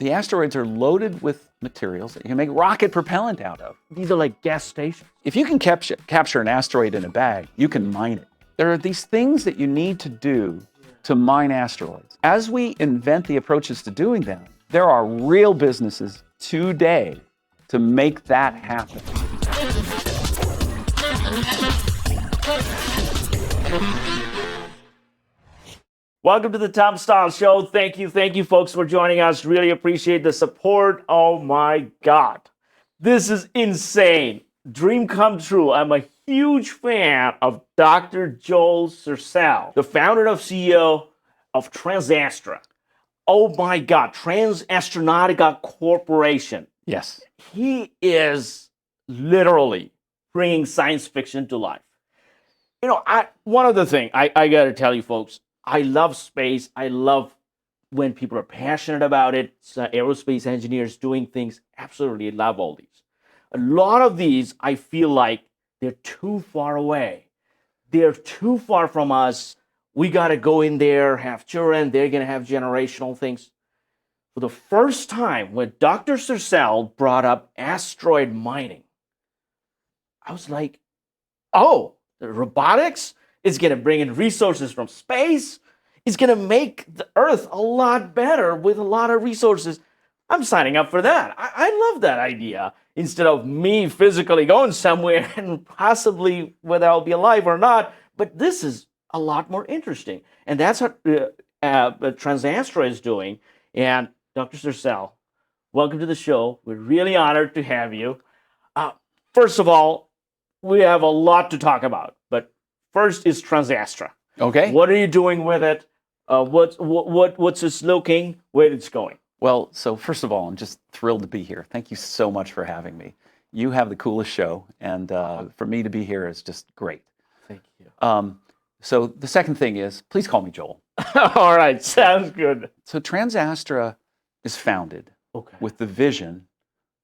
The asteroids are loaded with materials that you can make rocket propellant out of. These are like gas stations. If you can capture an asteroid in a bag, you can mine it. There are these things that you need to do to mine asteroids. As we invent the approaches to doing them, there are real businesses today to make that happen. Welcome to the TransAstra's show. Thank you folks for joining us. Really appreciate the support. Oh my God. This is insane. Dream come true. I'm a huge fan of Dr. Joel Sercel, the founder and CEO of TransAstra. Oh my God, TransAstra's Corporation. Yes. He is literally bringing science fiction to life. You know, one other thing I got to tell you folks, I love space. I love when people are passionate about it. Aerospace engineers doing things. Absolutely love all these. A lot of these, I feel like they're too far away. They're too far from us. We got to go in there, have children. They're going to have generational things. For the first time, when Dr. Sercel brought up asteroid mining, I was like, oh, the robotics is going to bring in resources from space. It's going to make the Earth a lot better with a lot of resources. I'm signing up for that. I love that idea. Instead of me physically going somewhere and possibly whether I'll be alive or not. But this is a lot more interesting. And that's what TransAstra is doing. And Dr. Sercel, welcome to the show. We're really honored to have you. First of all, we have a lot to talk about. But first is TransAstra. Okay. What are you doing with it? What's its looking? Where it's going? Well, so first of all, I'm just thrilled to be here. Thank you so much for having me. You have the coolest show, and for me to be here is just great. Thank you. So the second thing is, please call me Joel. All right, sounds good. So TransAstra is founded Okay. with the vision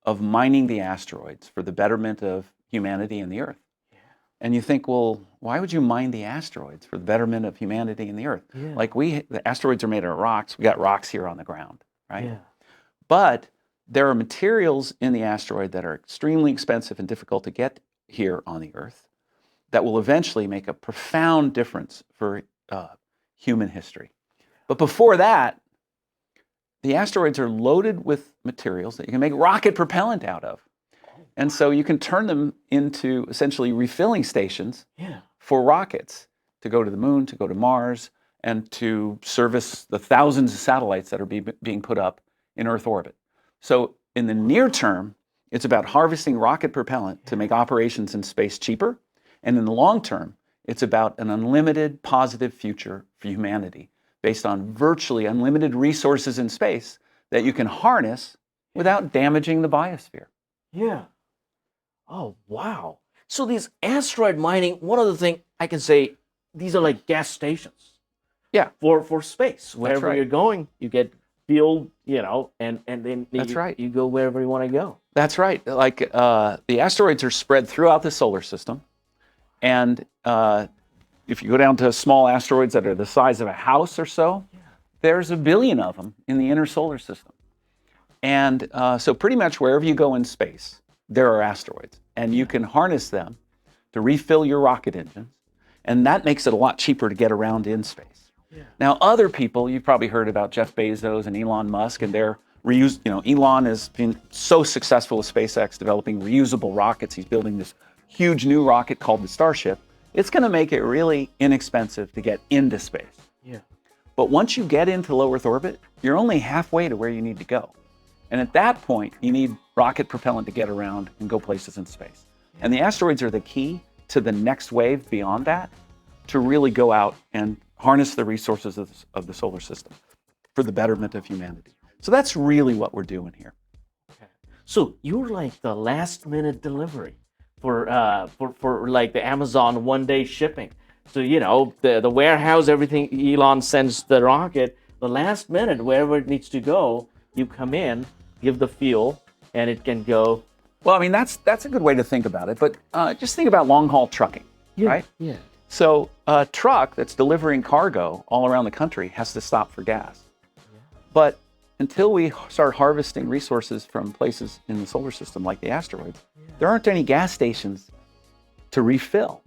of mining the asteroids for the betterment of humanity and the Earth. Yeah. And you think, well, why would you mine the asteroids for the betterment of humanity and the Earth? Yeah. Like the asteroids are made out of rocks. We got rocks here on the ground, right? Yeah. But there are materials in the asteroid that are extremely expensive and difficult to get here on the Earth that will eventually make a profound difference for human history. But before that, the asteroids are loaded with materials that you can make rocket propellant out of. And so you can turn them into essentially refilling stations for rockets to go to the moon, to go to Mars, and to service the thousands of satellites that are being put up in Earth orbit. So in the near term, it's about harvesting rocket propellant to make operations in space cheaper. And in the long term, it's about an unlimited positive future for humanity based on virtually unlimited resources in space that you can harness without damaging the biosphere. Yeah. Oh, wow. So these asteroid mining, one other thing I can say, these are like gas stations. Yeah. For space. Wherever right. you're going, you get fuel, and then you go wherever you want to go. That's right. Like the asteroids are spread throughout the solar system. And if you go down to small asteroids that are the size of a house or so, there's 1 billion of them in the inner solar system. And so pretty much wherever you go in space, there are asteroids. And you can harness them to refill your rocket engines. And that makes it a lot cheaper to get around in space. Yeah. Now, other people, you've probably heard about Jeff Bezos and Elon Musk and their reuse. Elon has been so successful with SpaceX developing reusable rockets. He's building this huge new rocket called the Starship. It's going to make it really inexpensive to get into space. Yeah. But once you get into low Earth orbit, you're only halfway to where you need to go. And at that point, you need rocket propellant to get around and go places in space. Yeah. And the asteroids are the key to the next wave beyond that to really go out and harness the resources of the solar system for the betterment of humanity. So that's really what we're doing here. Okay. So you're like the last minute delivery for like the Amazon 1-day shipping. So, the warehouse, everything, Elon sends the rocket, the last minute, wherever it needs to go, you come in, give the fuel, and it can go. Well, I mean, that's a good way to think about it. But just think about long-haul trucking, right? Yeah. So a truck that's delivering cargo all around the country has to stop for gas. Yeah. But until we start harvesting resources from places in the solar system like the asteroids, there aren't any gas stations to refill.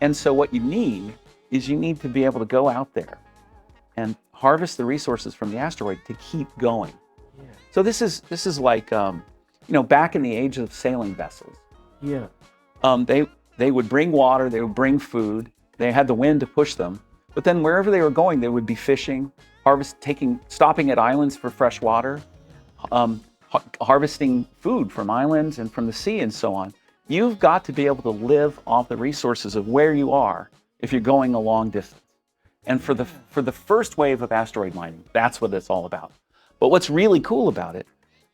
And so what you need is you need to be able to go out there and harvest the resources from the asteroid to keep going. So this is like back in the age of sailing vessels. They would bring water, they would bring food, they had the wind to push them, but then wherever they were going, they would be fishing, stopping at islands for fresh water, harvesting food from islands and from the sea and so on. You've got to be able to live off the resources of where you are if you're going a long distance. And for the first wave of asteroid mining, that's what it's all about. But what's really cool about it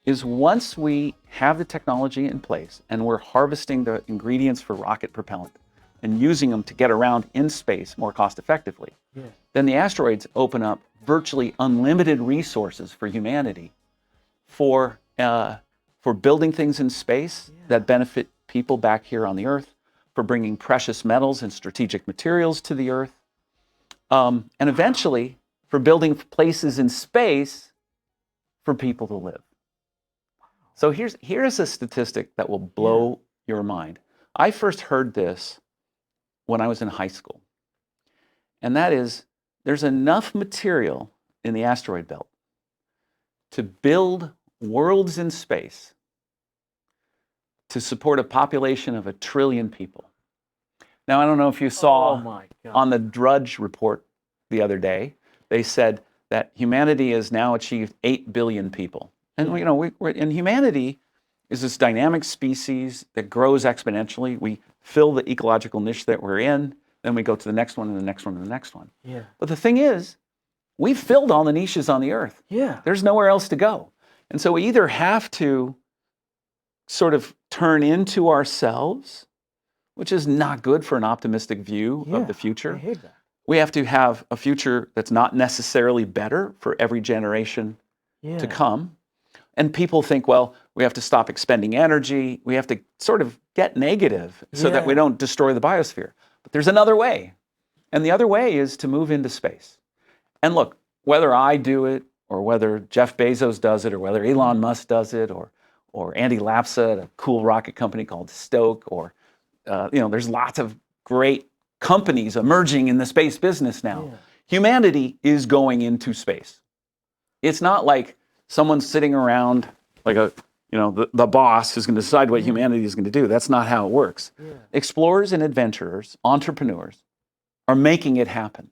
is once we have the technology in place and we're harvesting the ingredients for rocket propellant and using them to get around in space more cost effectively, then the asteroids open up virtually unlimited resources for humanity for building things in space that benefit people back here on the Earth, for bringing precious metals and strategic materials to the Earth, and eventually for building places in space for people to live. So here's a statistic that will blow your mind. I first heard this when I was in high school. And that is, there's enough material in the asteroid belt to build worlds in space to support a population of 1 trillion people. Now, I don't know if you saw on the Drudge report the other day, they said that humanity has now achieved 8 billion people. And and humanity is this dynamic species that grows exponentially. We fill the ecological niche that we're in, then we go to the next one and the next one and the next one. But the thing is, we've filled all the niches on the Earth. There's nowhere else to go. And so we either have to sort of turn into ourselves, which is not good for an optimistic view of the future. I hate that. We have to have a future that's not necessarily better for every generation to come. And people think, well, we have to stop expending energy. We have to sort of get negative so that we don't destroy the biosphere. But there's another way. And the other way is to move into space. And look, whether I do it or whether Jeff Bezos does it or whether Elon Musk does it or Andy Lapsa at a cool rocket company called Stoke or, there's lots of great companies emerging in the space business now. Humanity is going into space. It's not like someone's sitting around like the boss who's going to decide what humanity is going to do. That's not how it works. Explorers and adventurers, entrepreneurs, are making it happen.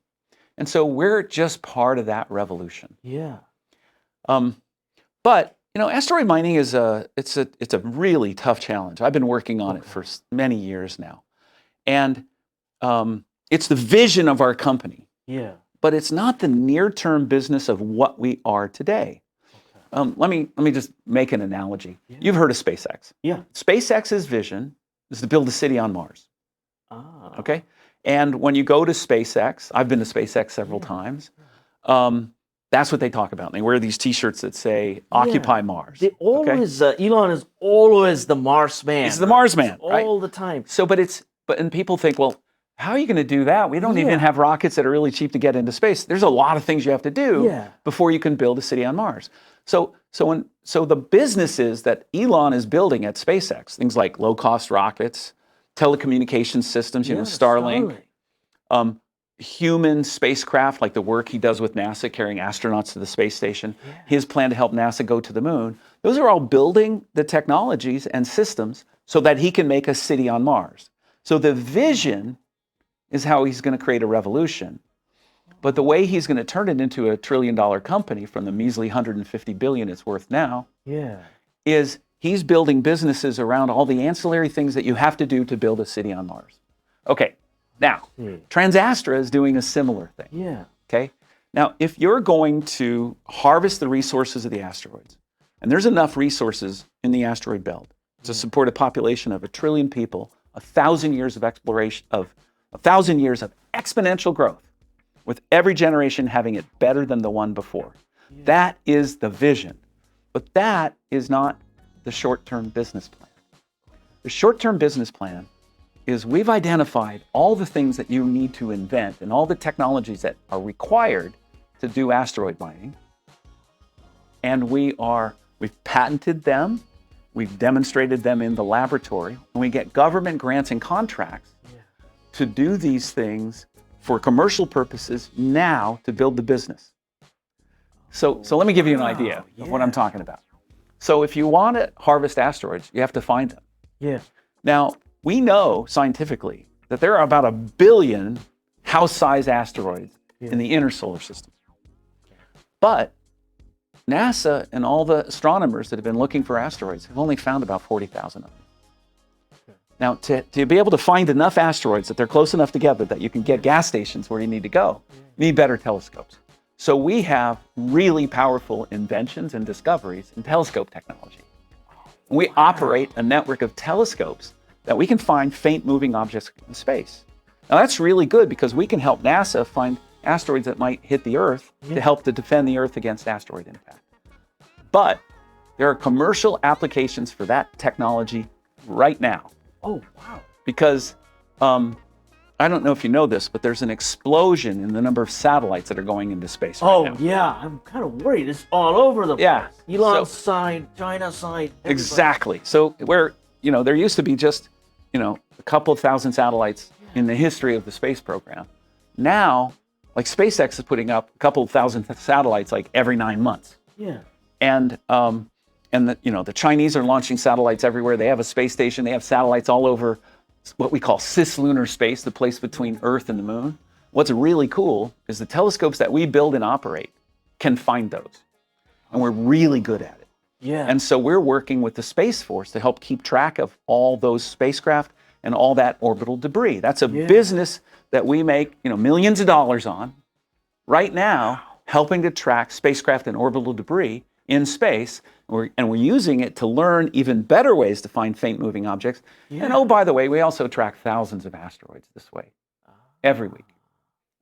And so we're just part of that revolution. But asteroid mining is a really tough challenge. I've been working on it for many years now. And it's the vision of our company. But it's not the near-term business of what we are today. Let me just make an analogy. You've heard of SpaceX. SpaceX's vision is to build a city on Mars. Okay? And when you go to SpaceX, I've been to SpaceX several times, that's what they talk about. And they wear these T-shirts that say, Occupy Mars. They always, Elon is always the Mars man. He's the Mars man, right? All the time. So, and people think, well, how are you going to do that? We don't even have rockets that are really cheap to get into space. There's a lot of things you have to do before you can build a city on Mars. So the businesses that Elon is building at SpaceX, things like low-cost rockets, telecommunications systems, Starlink, human spacecraft, like the work he does with NASA carrying astronauts to the space station, his plan to help NASA go to the moon, those are all building the technologies and systems so that he can make a city on Mars. So the vision is how he's going to create a revolution. But the way he's going to turn it into a $1 trillion company from the measly $150 billion it's worth now is he's building businesses around all the ancillary things that you have to do to build a city on Mars. Okay, now, TransAstra is doing a similar thing. Okay, now if you're going to harvest the resources of the asteroids, and there's enough resources in the asteroid belt to support a population of 1 trillion people, 1,000 years of exploration, of 1,000 years of exponential growth, with every generation having it better than the one before. That is the vision. But that is not the short-term business plan. The short-term business plan is we've identified all the things that you need to invent and all the technologies that are required to do asteroid mining. and we've patented them, we've demonstrated them in the laboratory, and we get government grants and contracts to do these things for commercial purposes now to build the business. So let me give you an idea of what I'm talking about. So if you want to harvest asteroids, you have to find them. Yeah. Now, we know scientifically that there are about 1 billion house-sized asteroids in the inner solar system. But NASA and all the astronomers that have been looking for asteroids have only found about 40,000 of them. Now, to be able to find enough asteroids that they're close enough together that you can get gas stations where you need to go, you need better telescopes. So we have really powerful inventions and discoveries in telescope technology. We operate a network of telescopes that we can find faint moving objects in space. Now that's really good because we can help NASA find asteroids that might hit the Earth to help to defend the Earth against asteroid impact. But there are commercial applications for that technology right now. Oh, wow. Because I don't know if you know this, but there's an explosion in the number of satellites that are going into space right now. Oh, yeah. I'm kind of worried. It's all over the place. Yeah. Elon's side, China's side. Everybody. Exactly. So where, there used to be just, a couple of thousand satellites in the history of the space program. Now, like SpaceX is putting up a couple of thousand satellites like every 9 months. Yeah. And the Chinese are launching satellites everywhere. They have a space station. They have satellites all over what we call cislunar space, the place between Earth and the Moon. What's really cool is the telescopes that we build and operate can find those. And we're really good at it. Yeah. And so we're working with the Space Force to help keep track of all those spacecraft and all that orbital debris. That's a business that we make, millions of dollars on right now, helping to track spacecraft and orbital debris in space. And we're using it to learn even better ways to find faint moving objects. Yeah. And oh, by the way, we also track thousands of asteroids this way every week.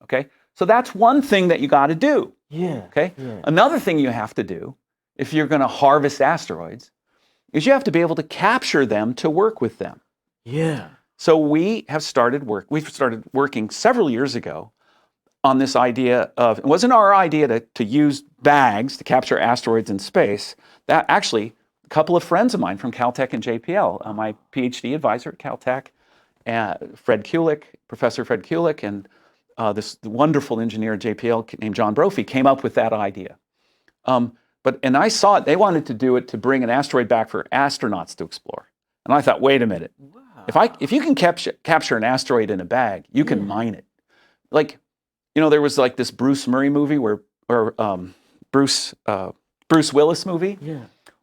Okay? So that's one thing that you got to do. Yeah. Okay? Yeah. Another thing you have to do if you're going to harvest asteroids is you have to be able to capture them to work with them. Yeah. So we've started working several years ago on this idea of, it wasn't our idea to use bags to capture asteroids in space. That actually, a couple of friends of mine from Caltech and JPL, my PhD advisor at Caltech, Professor Fred Kulik, and this wonderful engineer at JPL named John Brophy came up with that idea. And I saw it, they wanted to do it to bring an asteroid back for astronauts to explore. And I thought, wait a minute. Wow. If you can capture an asteroid in a bag, you can mine it. Like, there was like this Bruce Murray movie Bruce Willis movie,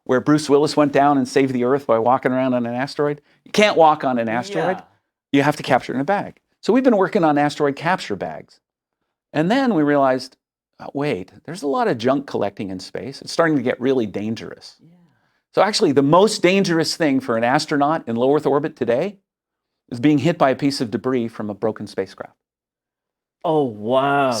where Bruce Willis went down and saved the Earth by walking around on an asteroid. You can't walk on an asteroid. You have to capture it in a bag. So we've been working on asteroid capture bags. And then we realized, wait, there's a lot of junk collecting in space. It's starting to get really dangerous. Yeah. So actually, the most dangerous thing for an astronaut in low Earth orbit today is being hit by a piece of debris from a broken spacecraft. Oh, wow.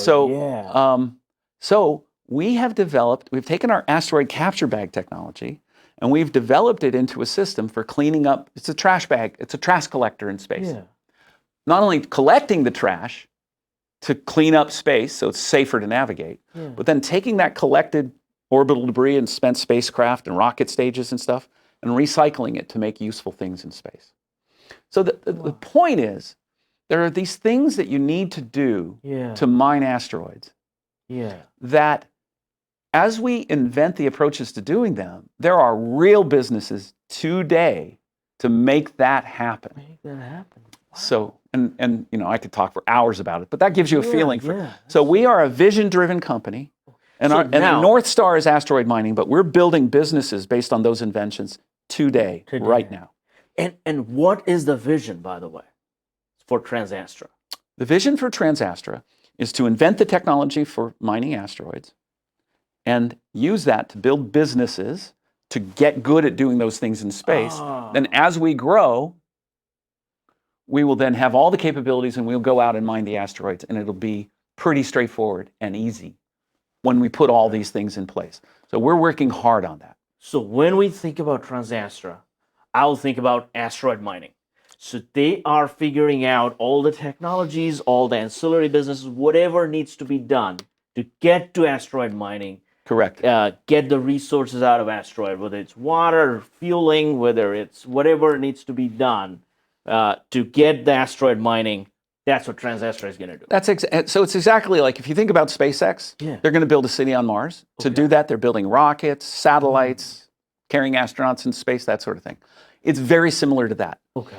So we've taken our asteroid capture bag technology and we've developed it into a system for cleaning up. It's a trash bag. It's a trash collector in space. Yeah. Not only collecting the trash to clean up space so it's safer to navigate, but then taking that collected orbital debris and spent spacecraft and rocket stages and stuff and recycling it to make useful things in space. So the point is, there are these things that you need to do to mine asteroids that as we invent the approaches to doing them, there are real businesses today to make that happen. Wow. So, and I could talk for hours about it, but that gives you a feeling for. So we are a vision-driven company, and the North Star is asteroid mining, but we're building businesses based on those inventions today. Right now. And what is the vision, by the way, for TransAstra? The vision for TransAstra is to invent the technology for mining asteroids and use that to build businesses to get good at doing those things in space. Then as we grow, we will then have all the capabilities and we'll go out and mine the asteroids, and it'll be pretty straightforward and easy when we put all these things in place. So we're working hard on that. So when we think about TransAstra, I'll think about asteroid mining. So they are figuring out all the technologies, all the ancillary businesses, whatever needs to be done to get to asteroid mining Correct. get the resources out of asteroid, whether it's water, fueling, whether it's whatever needs to be done to get the asteroid mining. That's what TransAstra is going to do. So it's exactly like if you think about SpaceX, they're going to build a city on Mars. To do that, they're building rockets, satellites, carrying astronauts in space, that sort of thing. It's very similar to that. Okay.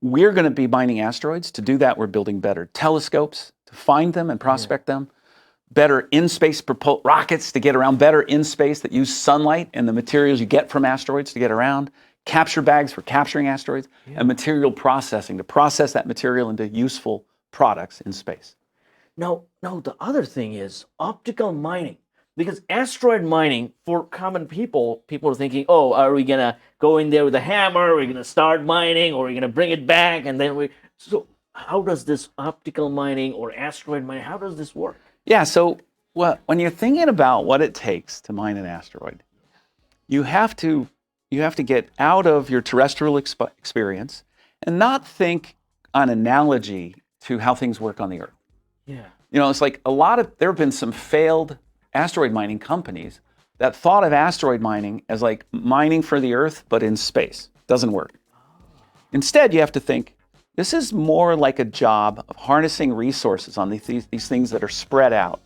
We're going to be mining asteroids. To do that, we're building better telescopes to find them and prospect them, better in-space rockets to get around, better in space that use sunlight and the materials you get from asteroids to get around, capture bags for capturing asteroids, and material processing to process that material into useful products in space. Now, the other thing is optical mining. Because asteroid mining, for common people are thinking, oh, are we going to go in there with a hammer? Are we going to start mining? Or are we going to bring it back? And then So how does this optical mining or asteroid mining, how does this work? Yeah, so when you're thinking about what it takes to mine an asteroid, you have to get out of your terrestrial experience and not think on analogy to how things work on the Earth. Yeah. It's like there have been some failed asteroid mining companies that thought of asteroid mining as like mining for the Earth, but in space. Doesn't work. Instead, you have to think, this is more like a job of harnessing resources on these things that are spread out,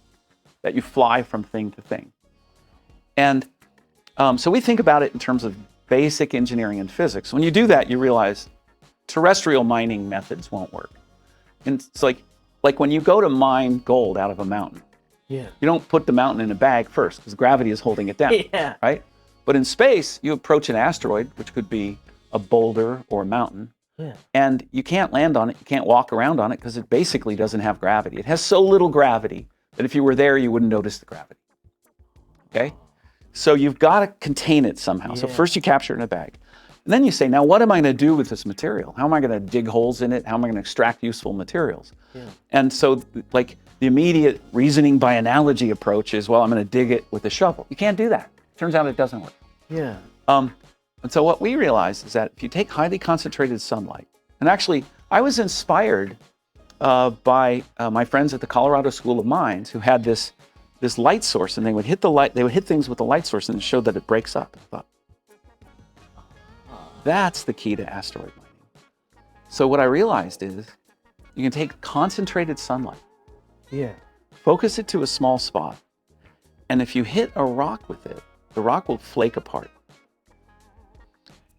that you fly from thing to thing. And so we think about it in terms of basic engineering and physics. When you do that, you realize terrestrial mining methods won't work. And it's like when you go to mine gold out of a mountain, you don't put the mountain in a bag first because gravity is holding it down, right? But in space, you approach an asteroid, which could be a boulder or a mountain, and you can't land on it, you can't walk around on it because it basically doesn't have gravity. It has so little gravity that if you were there, you wouldn't notice the gravity, okay? So you've got to contain it somehow. So first you capture it in a bag. And then you say, now what am I going to do with this material? How am I going to dig holes in it? How am I going to extract useful materials? And so like the immediate reasoning by analogy approach is, well, I'm going to dig it with a shovel. You can't do that. Turns out it doesn't work. And so what we realized is that if you take highly concentrated sunlight, and actually I was inspired by my friends at the Colorado School of Mines who had this light source, and they would hit things with the light source and it showed that it breaks up. I thought, that's the key to asteroid mining. So what I realized is you can take concentrated sunlight, focus it to a small spot, and if you hit a rock with it, the rock will flake apart.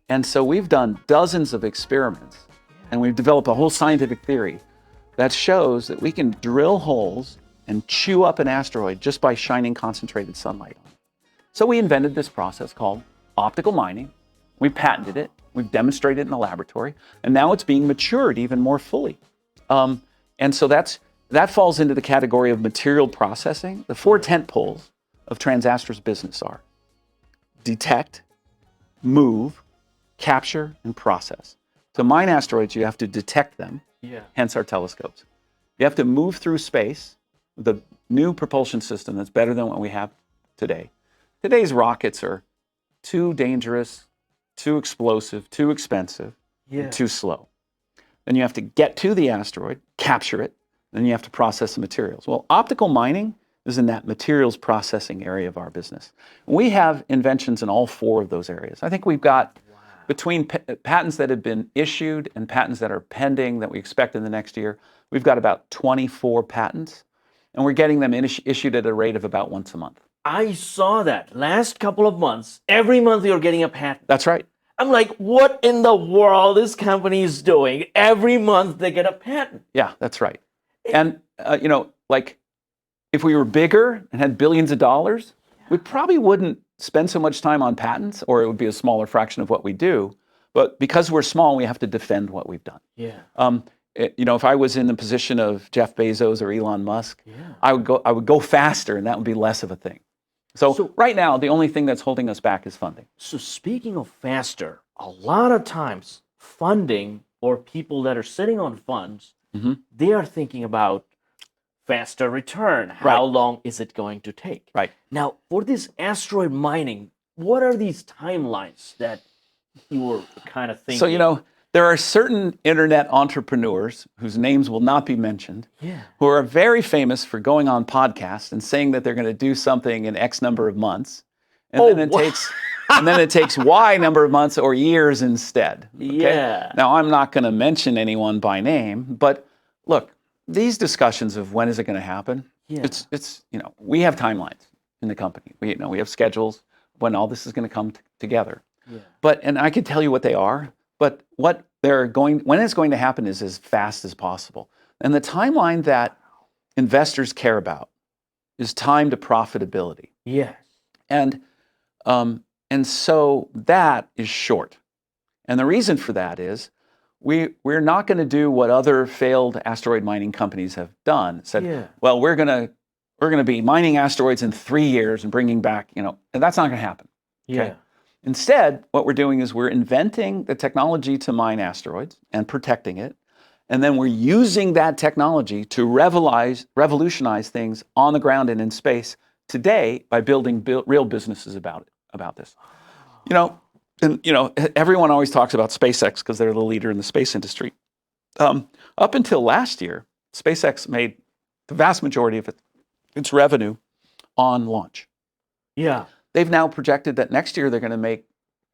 And so we've done dozens of experiments, and we've developed a whole scientific theory that shows that we can drill holes and chew up an asteroid just by shining concentrated sunlight on it. So we invented this process called optical mining. We patented it, we've demonstrated it in the laboratory, and now it's being matured even more fully. And so that falls into the category of material processing. The 4 tent poles of TransAstra's business are detect, move, capture, and process. To mine asteroids, you have to detect them, hence our telescopes. You have to move through space with a new propulsion system that's better than what we have today. Today's rockets are too dangerous, too explosive, too expensive, and too slow. Then you have to get to the asteroid, capture it, then you have to process the materials. Well, optical mining is in that materials processing area of our business. We have inventions in all 4 of those areas. I think we've got between patents that have been issued and patents that are pending that we expect in the next year, we've got about 24 patents, and we're getting them issued at a rate of about once a month. I saw that last couple of months. Every month you're getting a patent. That's right. I'm like, what in the world this company is doing? Every month they get a patent. Yeah, that's right. And, like if we were bigger and had billions of dollars, we probably wouldn't spend so much time on patents, or it would be a smaller fraction of what we do. But because we're small, we have to defend what we've done. If I was in the position of Jeff Bezos or Elon Musk, I would go faster, and that would be less of a thing. So right now, the only thing that's holding us back is funding. So speaking of faster, a lot of times funding or people that are sitting on funds, they are thinking about faster return. How long is it going to take? Right. Now, for this asteroid mining, what are these timelines that you were kind of thinking? So, there are certain internet entrepreneurs whose names will not be mentioned Yeah. who are very famous for going on podcasts and saying that they're going to do something in X number of months. And Oh, then it wow. takes and then it takes Y number of months or years instead. Okay? Yeah. Now, I'm not going to mention anyone by name, but look, these discussions of when is it going to happen, Yeah. it's we have timelines in the company. We have schedules when all this is going to come together. Yeah. And I can tell you what they are, but when it's going to happen is as fast as possible. And the timeline that investors care about is time to profitability. Yes. And so that is short. And the reason for that is we're not going to do what other failed asteroid mining companies have done. Said, well, we're going to be mining asteroids in 3 years and bringing back, and that's not going to happen. Okay? Yeah. Instead, what we're doing is we're inventing the technology to mine asteroids and protecting it. And then we're using that technology to revolutionize things on the ground and in space today by building real businesses about this. Everyone always talks about SpaceX because they're the leader in the space industry. Up until last year, SpaceX made the vast majority of its revenue on launch. Yeah. They've now projected that next year they're going to make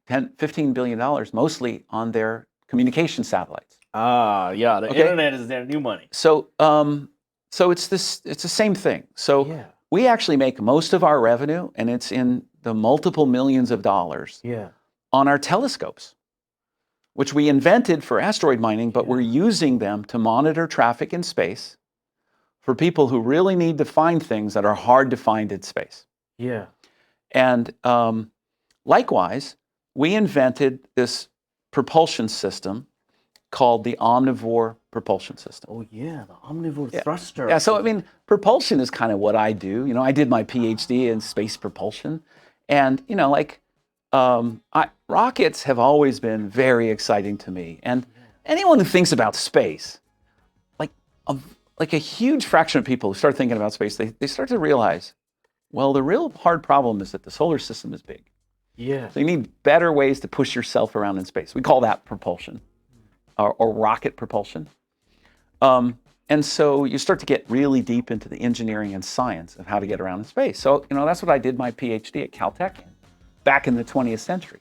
$15 billion, mostly on their communication satellites. Yeah. The internet is their new money. So it's the same thing. So we actually make most of our revenue, and it's in the multiple millions of dollars on our telescopes, which we invented for asteroid mining, but we're using them to monitor traffic in space for people who really need to find things that are hard to find in space. Yeah. And likewise, we invented this propulsion system called the omnivore propulsion system. Oh yeah, the omnivore thruster. Yeah, so I mean, propulsion is kind of what I do. I did my PhD in space propulsion, and rockets have always been very exciting to me. And anyone who thinks about space, like a huge fraction of people who start thinking about space, they start to realize, well, the real hard problem is that the solar system is big. Yeah. So you need better ways to push yourself around in space. We call that propulsion, or rocket propulsion. And so you start to get really deep into the engineering and science of how to get around in space. So, that's what I did my PhD at Caltech back in the 20th century.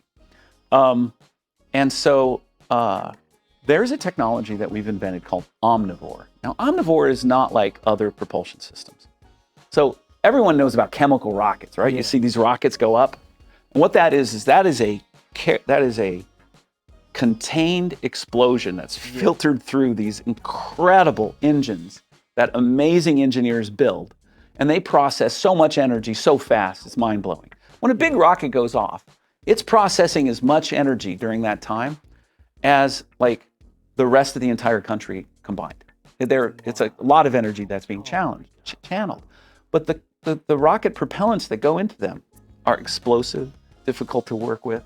And so there's a technology that we've invented called omnivore. Now, omnivore is not like other propulsion systems. So everyone knows about chemical rockets, right? Yeah. You see these rockets go up. And what that is that is a contained explosion that's filtered through these incredible engines that amazing engineers build. And they process so much energy so fast, it's mind-blowing. When a big rocket goes off, it's processing as much energy during that time as like the rest of the entire country combined. It's a lot of energy that's being channeled. But the rocket propellants that go into them are explosive, difficult to work with,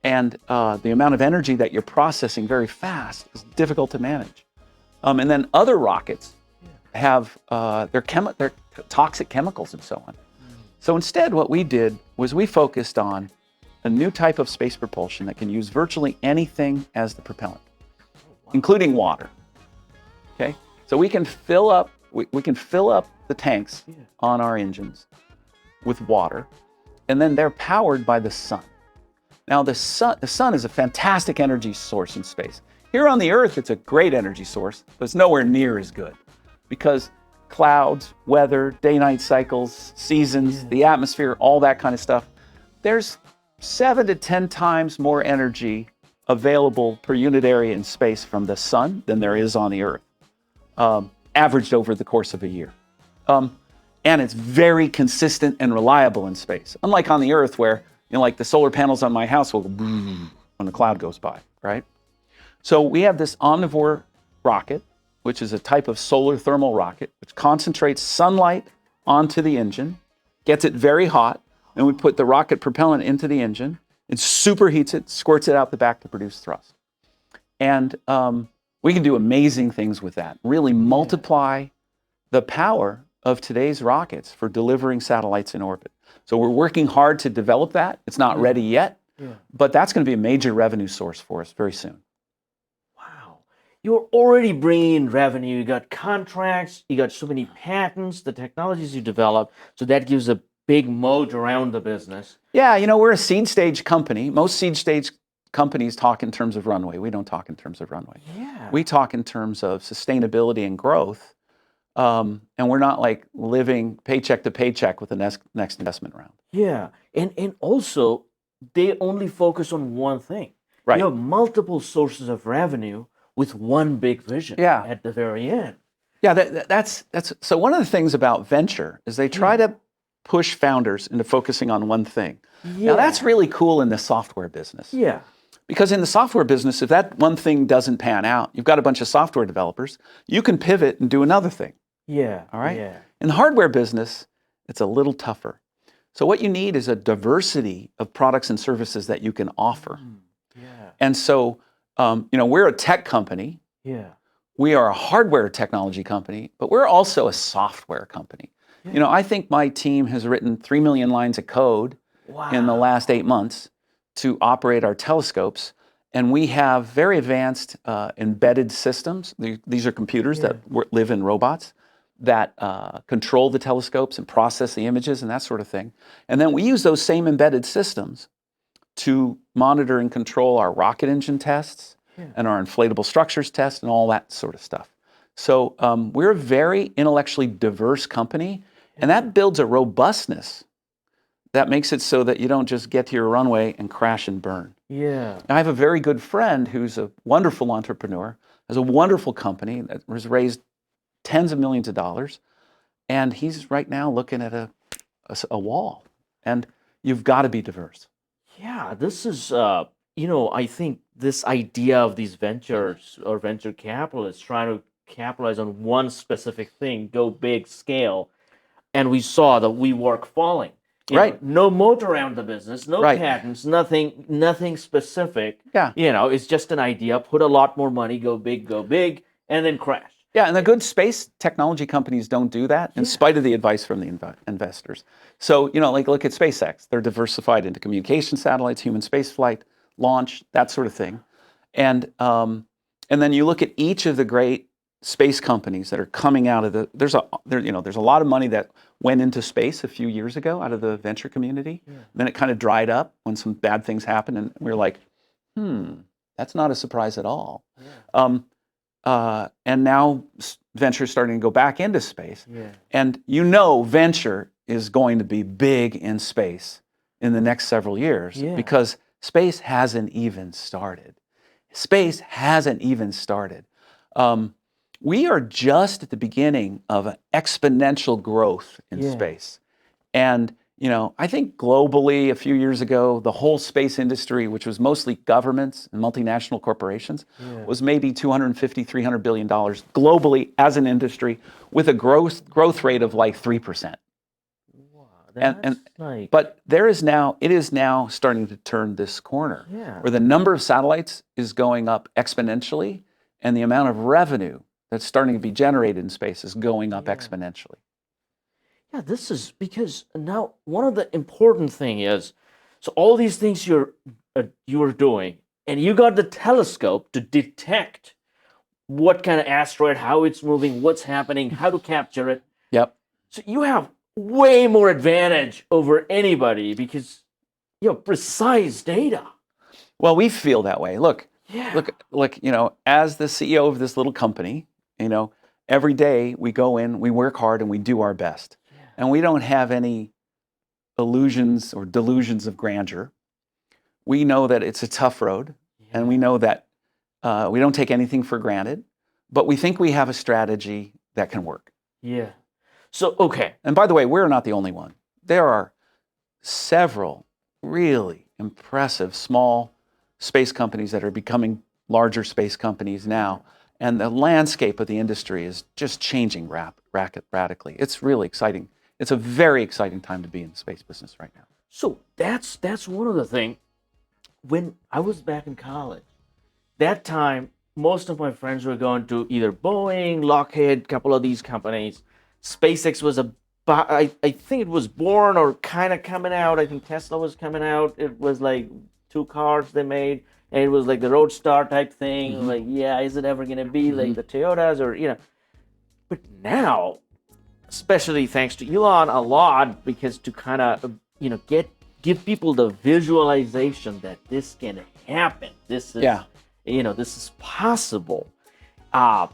and the amount of energy that you're processing very fast is difficult to manage. And then other rockets have their toxic chemicals and so on. So instead, what we did was we focused on a new type of space propulsion that can use virtually anything as the propellant, including water. Okay, so we can fill up the tanks on our engines with water, and then they're powered by the sun. Now, the sun is a fantastic energy source in space. Here on the Earth, it's a great energy source, but it's nowhere near as good because clouds, weather, day-night cycles, seasons, the atmosphere, all that kind of stuff. There's 7 to 10 times more energy available per unit area in space from the sun than there is on the Earth, averaged over the course of a year. And it's very consistent and reliable in space, unlike on the Earth where, like the solar panels on my house will go when the cloud goes by, right? So we have this omnivore rocket, which is a type of solar thermal rocket, which concentrates sunlight onto the engine, gets it very hot, and we put the rocket propellant into the engine, it superheats it, squirts it out the back to produce thrust. And we can do amazing things with that, really multiply the power of today's rockets for delivering satellites in orbit. So we're working hard to develop that. It's not ready yet, but that's going to be a major revenue source for us very soon. you're already bringing in revenue. You got contracts, you got so many patents, the technologies you develop. So that gives a big moat around the business. Yeah, we're a seed stage company. Most seed stage companies talk in terms of runway. We don't talk in terms of runway. Yeah. We talk in terms of sustainability and growth. And we're not like living paycheck to paycheck with the next investment round. Yeah. And also, they only focus on one thing. Right. You have multiple sources of revenue with one big vision Yeah. at the very end. Yeah, that's so one of the things about venture is they try to push founders into focusing on one thing. Yeah. Now that's really cool in the software business. Yeah. Because in the software business, if that one thing doesn't pan out, you've got a bunch of software developers, you can pivot and do another thing. Yeah. All right? Yeah. In the hardware business, it's a little tougher. So what you need is a diversity of products and services that you can offer. Yeah. And so, we're a tech company. Yeah. We are a hardware technology company, but we're also a software company. Yeah. I think my team has written 3 million lines of code in the last 8 months to operate our telescopes. And we have very advanced embedded systems. These are computers that live in robots that control the telescopes and process the images and that sort of thing. And then we use those same embedded systems to monitor and control our rocket engine tests and our inflatable structures test and all that sort of stuff. So we're a very intellectually diverse company, and that builds a robustness that makes it so that you don't just get to your runway and crash and burn. Yeah. I have a very good friend who's a wonderful entrepreneur, has a wonderful company that has raised tens of millions of dollars, and he's right now looking at a wall. And you've got to be diverse. Yeah, this is, I think this idea of these ventures or venture capitalists trying to capitalize on one specific thing, go big scale, and we saw the WeWork falling. Right. No moat around the business, no Right. patents, nothing specific. Yeah. It's just an idea, put a lot more money, go big, and then crash. Yeah, and the good space technology companies don't do that in spite of the advice from the investors. So, like look at SpaceX. They're diversified into communication satellites, human space flight, launch, that sort of thing. And then you look at each of the great space companies that are coming out of there's a lot of money that went into space a few years ago out of the venture community. Yeah. Then it kind of dried up when some bad things happened, and we were like, that's not a surprise at all. Yeah. And now venture is starting to go back into space. Yeah. And venture is going to be big in space in the next several years because space hasn't even started. Space hasn't even started. We are just at the beginning of an exponential growth in space. And, I think globally a few years ago, the whole space industry, which was mostly governments and multinational corporations, was maybe $250, $300 billion globally as an industry with a growth rate of like 3%. Wow, but it is now starting to turn this corner where the number of satellites is going up exponentially and the amount of revenue that's starting to be generated in space is going up exponentially. Yeah, this is because now one of the important thing is, so all these things you're doing, and you got the telescope to detect what kind of asteroid, how it's moving, what's happening, how to capture it. Yep. So you have way more advantage over anybody because you have precise data. Well, we feel that way. Look, as the CEO of this little company, every day we go in, we work hard, and we do our best. And we don't have any illusions or delusions of grandeur. We know that it's a tough road, and we know that we don't take anything for granted, but we think we have a strategy that can work. Yeah. So, okay. And by the way, we're not the only one. There are several really impressive small space companies that are becoming larger space companies now. And the landscape of the industry is just changing radically. It's really exciting. It's a very exciting time to be in the space business right now. So that's one of the things. When I was back in college, that time, most of my friends were going to either Boeing, Lockheed, a couple of these companies. SpaceX was I think it was born or kind of coming out. I think Tesla was coming out. It was like 2 cars they made. and it was like the Roadstar type thing. Mm-hmm. Like, yeah, is it ever gonna be like the Toyotas or But now, especially thanks to Elon, a lot because to kind of give people the visualization that this can happen. This is this is possible. I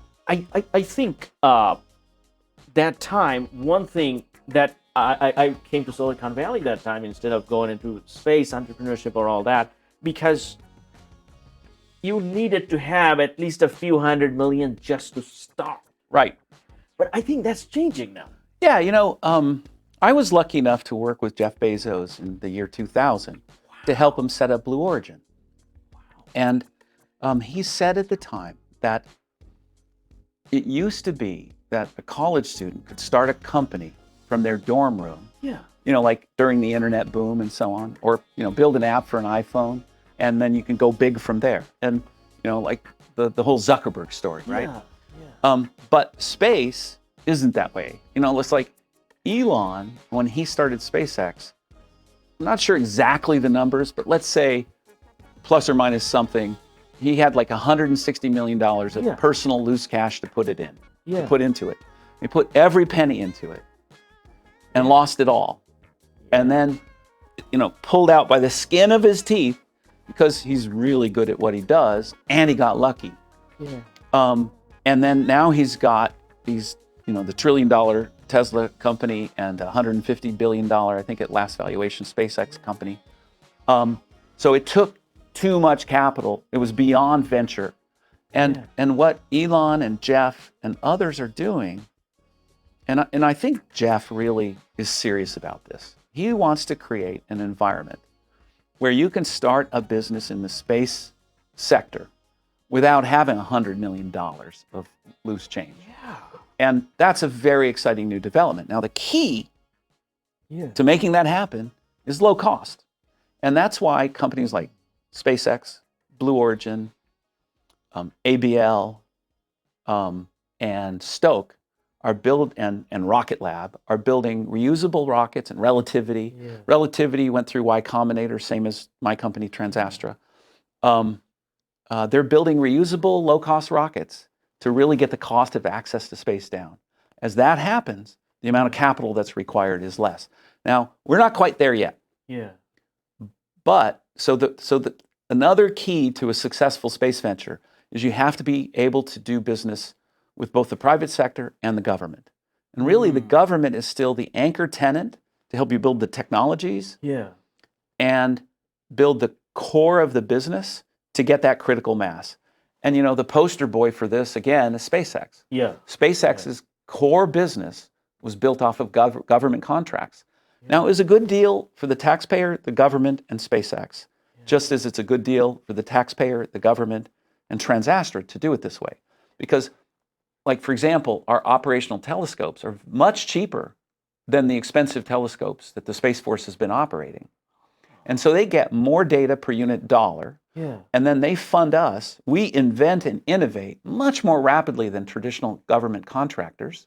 think that time, one thing that I came to Silicon Valley that time instead of going into space entrepreneurship or all that, because you needed to have at least a few $100 million just to start. Right. But I think that's changing now. Yeah, I was lucky enough to work with Jeff Bezos in the year 2000 to help him set up Blue Origin. And he said at the time that it used to be that a college student could start a company from their dorm room, like during the internet boom and so on, or, build an app for an iPhone, and then you can go big from there. And, like the whole Zuckerberg story, right? But space isn't that way. It's like Elon, when he started SpaceX, I'm not sure exactly the numbers, but let's say plus or minus something, he had like $160 million of personal loose cash to put it in, to put into it. He put every penny into it and lost it all. And then, pulled out by the skin of his teeth because he's really good at what he does and he got lucky. And then now he's got these, the $1 trillion Tesla company and $150 billion, I think at last valuation, SpaceX company. So it took too much capital. It was beyond venture. And what Elon and Jeff and others are doing, and I think Jeff really is serious about this. He wants to create an environment where you can start a business in the space sector without having $100 million of loose change. And that's a very exciting new development. Now, the key to making that happen is low cost. And that's why companies like SpaceX, Blue Origin, ABL, and Stoke are and Rocket Lab are building reusable rockets and Relativity. Relativity went through Y Combinator, same as my company, TransAstra. They're building reusable low-cost rockets to really get the cost of access to space down. As that happens, the amount of capital that's required is less. Now, we're not quite there yet. But another key to a successful space venture is you have to be able to do business with both the private sector and the government. And really, the government is still the anchor tenant to help you build the technologies and build the core of the business to get that critical mass. And the poster boy for this, again, is SpaceX. SpaceX's core business was built off of government contracts. Now, it was a good deal for the taxpayer, the government, and SpaceX, just as it's a good deal for the taxpayer, the government, and TransAstra to do it this way. Because, like, for example, our operational telescopes are much cheaper than the expensive telescopes that the Space Force has been operating. And so they get more data per unit dollar, and then they fund us. We invent and innovate much more rapidly than traditional government contractors.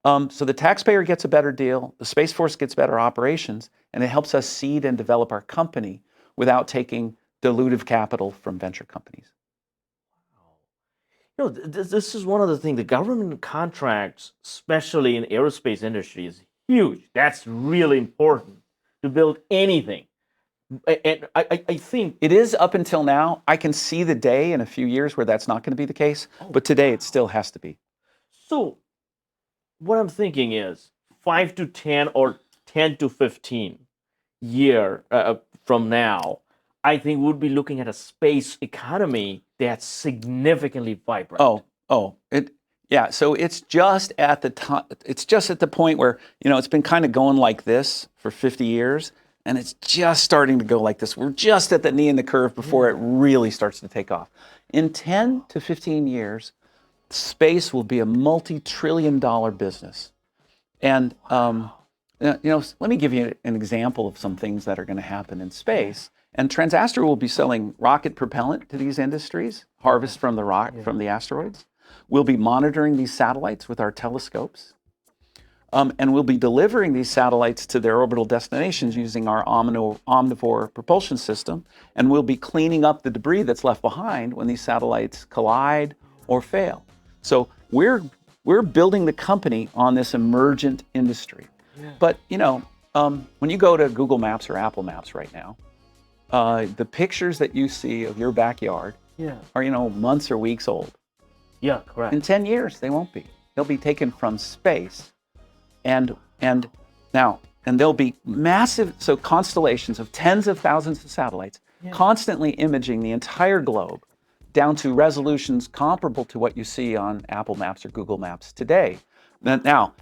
So the taxpayer gets a better deal, the Space Force gets better operations, and it helps us seed and develop our company without taking dilutive capital from venture companies. This is one of the things, the government contracts, especially in aerospace industry, is huge. That's really important to build anything. And I think it is up until now. I can see the day in a few years where that's not going to be the case, but today it still has to be. So what I'm thinking is 5 to 10 or 10 to 15 year from now, I think we'll be looking at a space economy that's significantly vibrant. So it's just at the it's just at the point where, it's been kind of going like this for 50 years. And it's just starting to go like this. We're just at the knee in the curve before it really starts to take off. In 10 to 15 years, space will be a multi-trillion-dollar business. And let me give you an example of some things that are going to happen in space. And TransAstra will be selling rocket propellant to these industries, harvest from the asteroids. We'll be monitoring these satellites with our telescopes. And we'll be delivering these satellites to their orbital destinations using our omnivore propulsion system. And we'll be cleaning up the debris that's left behind when these satellites collide or fail. So we're building the company on this emergent industry. Yeah. But when you go to Google Maps or Apple Maps right now, the pictures that you see of your backyard are months or weeks old. Yeah, correct. In 10 years, they won't be. They'll be taken from space, and there'll be massive constellations of tens of thousands of satellites constantly imaging the entire globe, down to resolutions comparable to what you see on Apple Maps or Google Maps today. Now,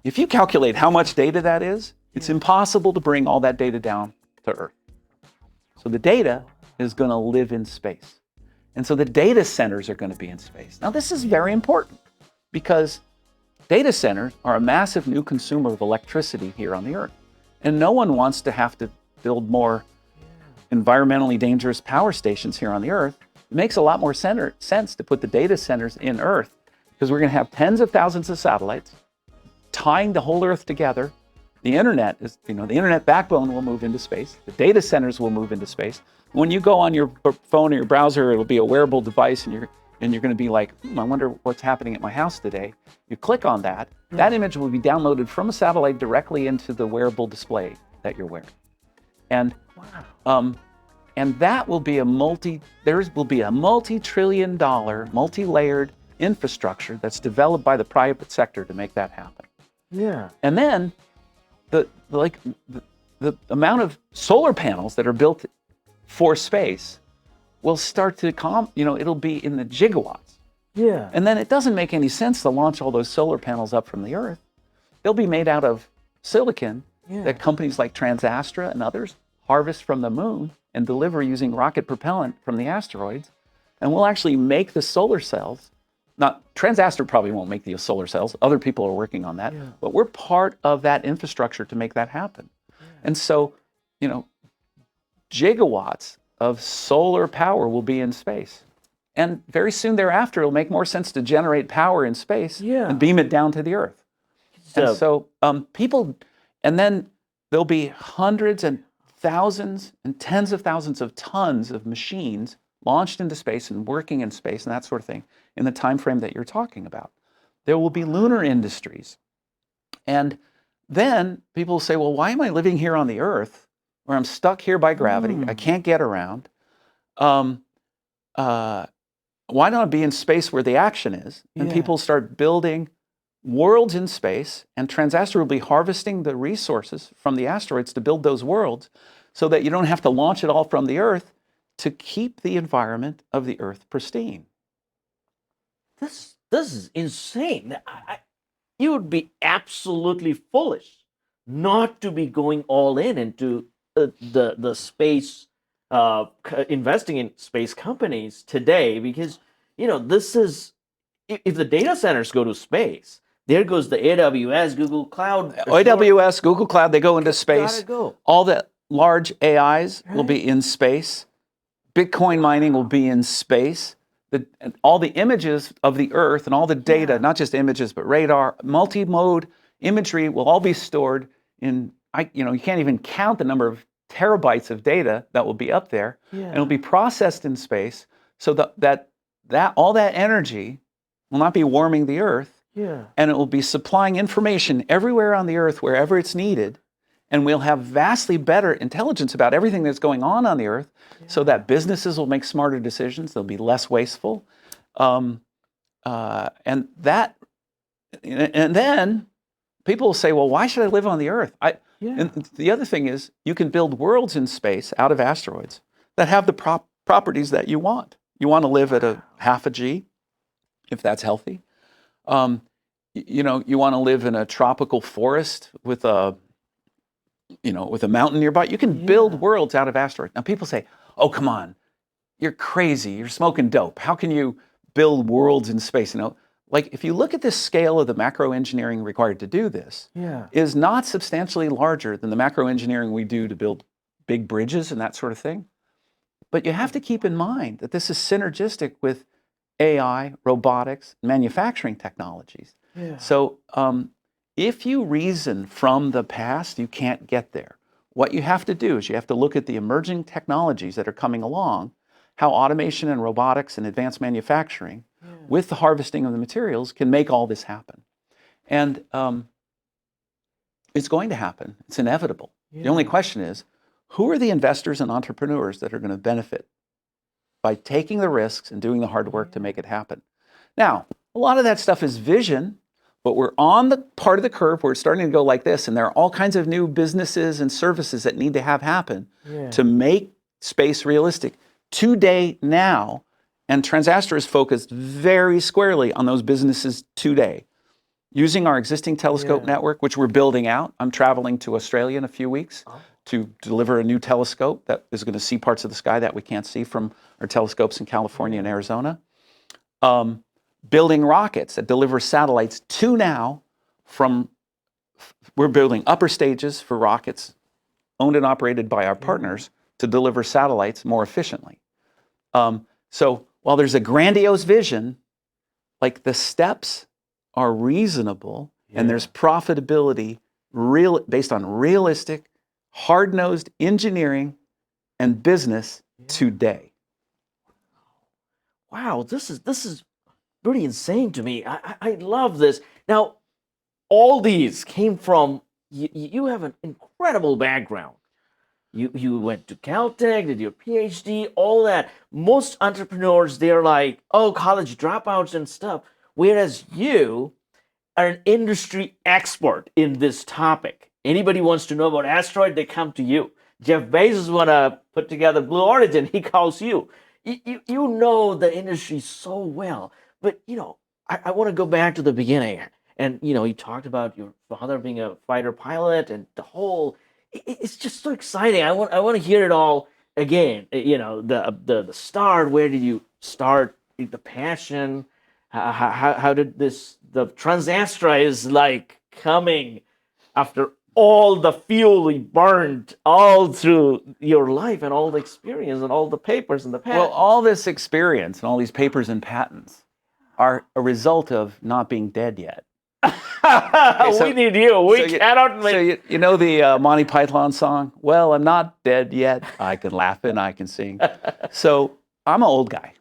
if you calculate how much data that is, it's impossible to bring all that data down to Earth. So the data is going to live in space. And so the data centers are going to be in space. Now, this is very important because data centers are a massive new consumer of electricity here on the Earth. And no one wants to have to build more environmentally dangerous power stations here on the Earth. It makes a lot more sense to put the data centers in Earth because we're going to have tens of thousands of satellites tying the whole Earth together. The internet the internet backbone will move into space. The data centers will move into space. When you go on your phone or your browser, it'll be a wearable device, and you're going to be like, I wonder what's happening at my house today. You click on that. That image will be downloaded from a satellite directly into the wearable display that you're wearing. And that will be a multi-trillion-dollar, multi-layered infrastructure that's developed by the private sector to make that happen. Yeah. And then the amount of solar panels that are built for space will start to it'll be in the gigawatts. Yeah. And then it doesn't make any sense to launch all those solar panels up from the Earth. They'll be made out of silicon that companies like TransAstra and others harvest from the moon and deliver using rocket propellant from the asteroids. And we'll actually make the solar cells. Not TransAstra probably won't make the solar cells. Other people are working on that. Yeah. But we're part of that infrastructure to make that happen. Yeah. And so, gigawatts of solar power will be in space. And very soon thereafter, it'll make more sense to generate power in space and beam it down to the Earth. And so and then there'll be hundreds and thousands and tens of thousands of tons of machines launched into space and working in space and that sort of thing in the time frame that you're talking about. There will be lunar industries. And then people will say, well, why am I living here on the Earth where I'm stuck here by gravity? I can't get around. Why not be in space where the action is? And people start building worlds in space, and TransAstra will be harvesting the resources from the asteroids to build those worlds so that you don't have to launch it all from the Earth to keep the environment of the Earth pristine. This is insane. You would be absolutely foolish not to be going all into the space, investing in space companies today, because this is, if the data centers go to space, there goes the AWS, Google Cloud. AWS, Google Cloud, they go into space. All the large AIs will be in space. Bitcoin mining will be in space. All the images of the Earth and all the data, not just images, but radar, multi-mode imagery will all be stored in, you can't even count the number of terabytes of data that will be up there. And it'll be processed in space so that all that energy will not be warming the Earth. And it will be supplying information everywhere on the Earth, wherever it's needed. And we'll have vastly better intelligence about everything that's going on the Earth, so that businesses will make smarter decisions. They'll be less wasteful. And then people will say, well, why should I live on the Earth? And the other thing is, you can build worlds in space out of asteroids that have the properties that you want. You want to live at a half a G, if that's healthy. You want to live in a tropical forest with a mountain nearby. You can build worlds out of asteroids. Now people say, oh, come on, you're crazy. You're smoking dope. How can you build worlds in space? Like if you look at the scale of the macro engineering required to do this, is not substantially larger than the macro engineering we do to build big bridges and that sort of thing. But you have to keep in mind that this is synergistic with AI, robotics, manufacturing technologies. So if you reason from the past, you can't get there. What you have to do is you have to look at the emerging technologies that are coming along, how automation and robotics and advanced manufacturing, with the harvesting of the materials, can make all this happen. And it's going to happen. It's inevitable. The only question is, who are the investors and entrepreneurs that are going to benefit by taking the risks and doing the hard work to make it happen? Now, a lot of that stuff is vision, but we're on the part of the curve where it's starting to go like this, and there are all kinds of new businesses and services that need to have happen to make space realistic today, now, and TransAstra is focused very squarely on those businesses today. Using our existing telescope network, which we're building out. I'm traveling to Australia in a few weeks to deliver a new telescope that is going to see parts of the sky that we can't see from our telescopes in California and Arizona. Building rockets that deliver satellites to now we're building upper stages for rockets owned and operated by our partners to deliver satellites more efficiently. So while there's a grandiose vision, like the steps are reasonable and there's profitability based on realistic, hard-nosed engineering and business today. Wow, this is pretty insane to me. I love this. Now, all these came from you have an incredible background. You went to Caltech, did your PhD, all that. Most entrepreneurs, they're like, oh, college dropouts and stuff. Whereas you are an industry expert in this topic. Anybody wants to know about asteroid, they come to you. Jeff Bezos want to put together Blue Origin, he calls you. You know the industry so well. But, I want to go back to the beginning. And, you talked about your father being a fighter pilot and the whole, it's just so exciting. I want to hear it all again. The start, where did you start, the passion? How did the TransAstra is like coming after all the fuel you burned all through your life and all the experience and all the papers and the patents? Well, all this experience and all these papers and patents are a result of not being dead yet. We need you. We cannot make... So you know the Monty Python song? Well, I'm not dead yet. I can laugh and I can sing. So I'm an old guy.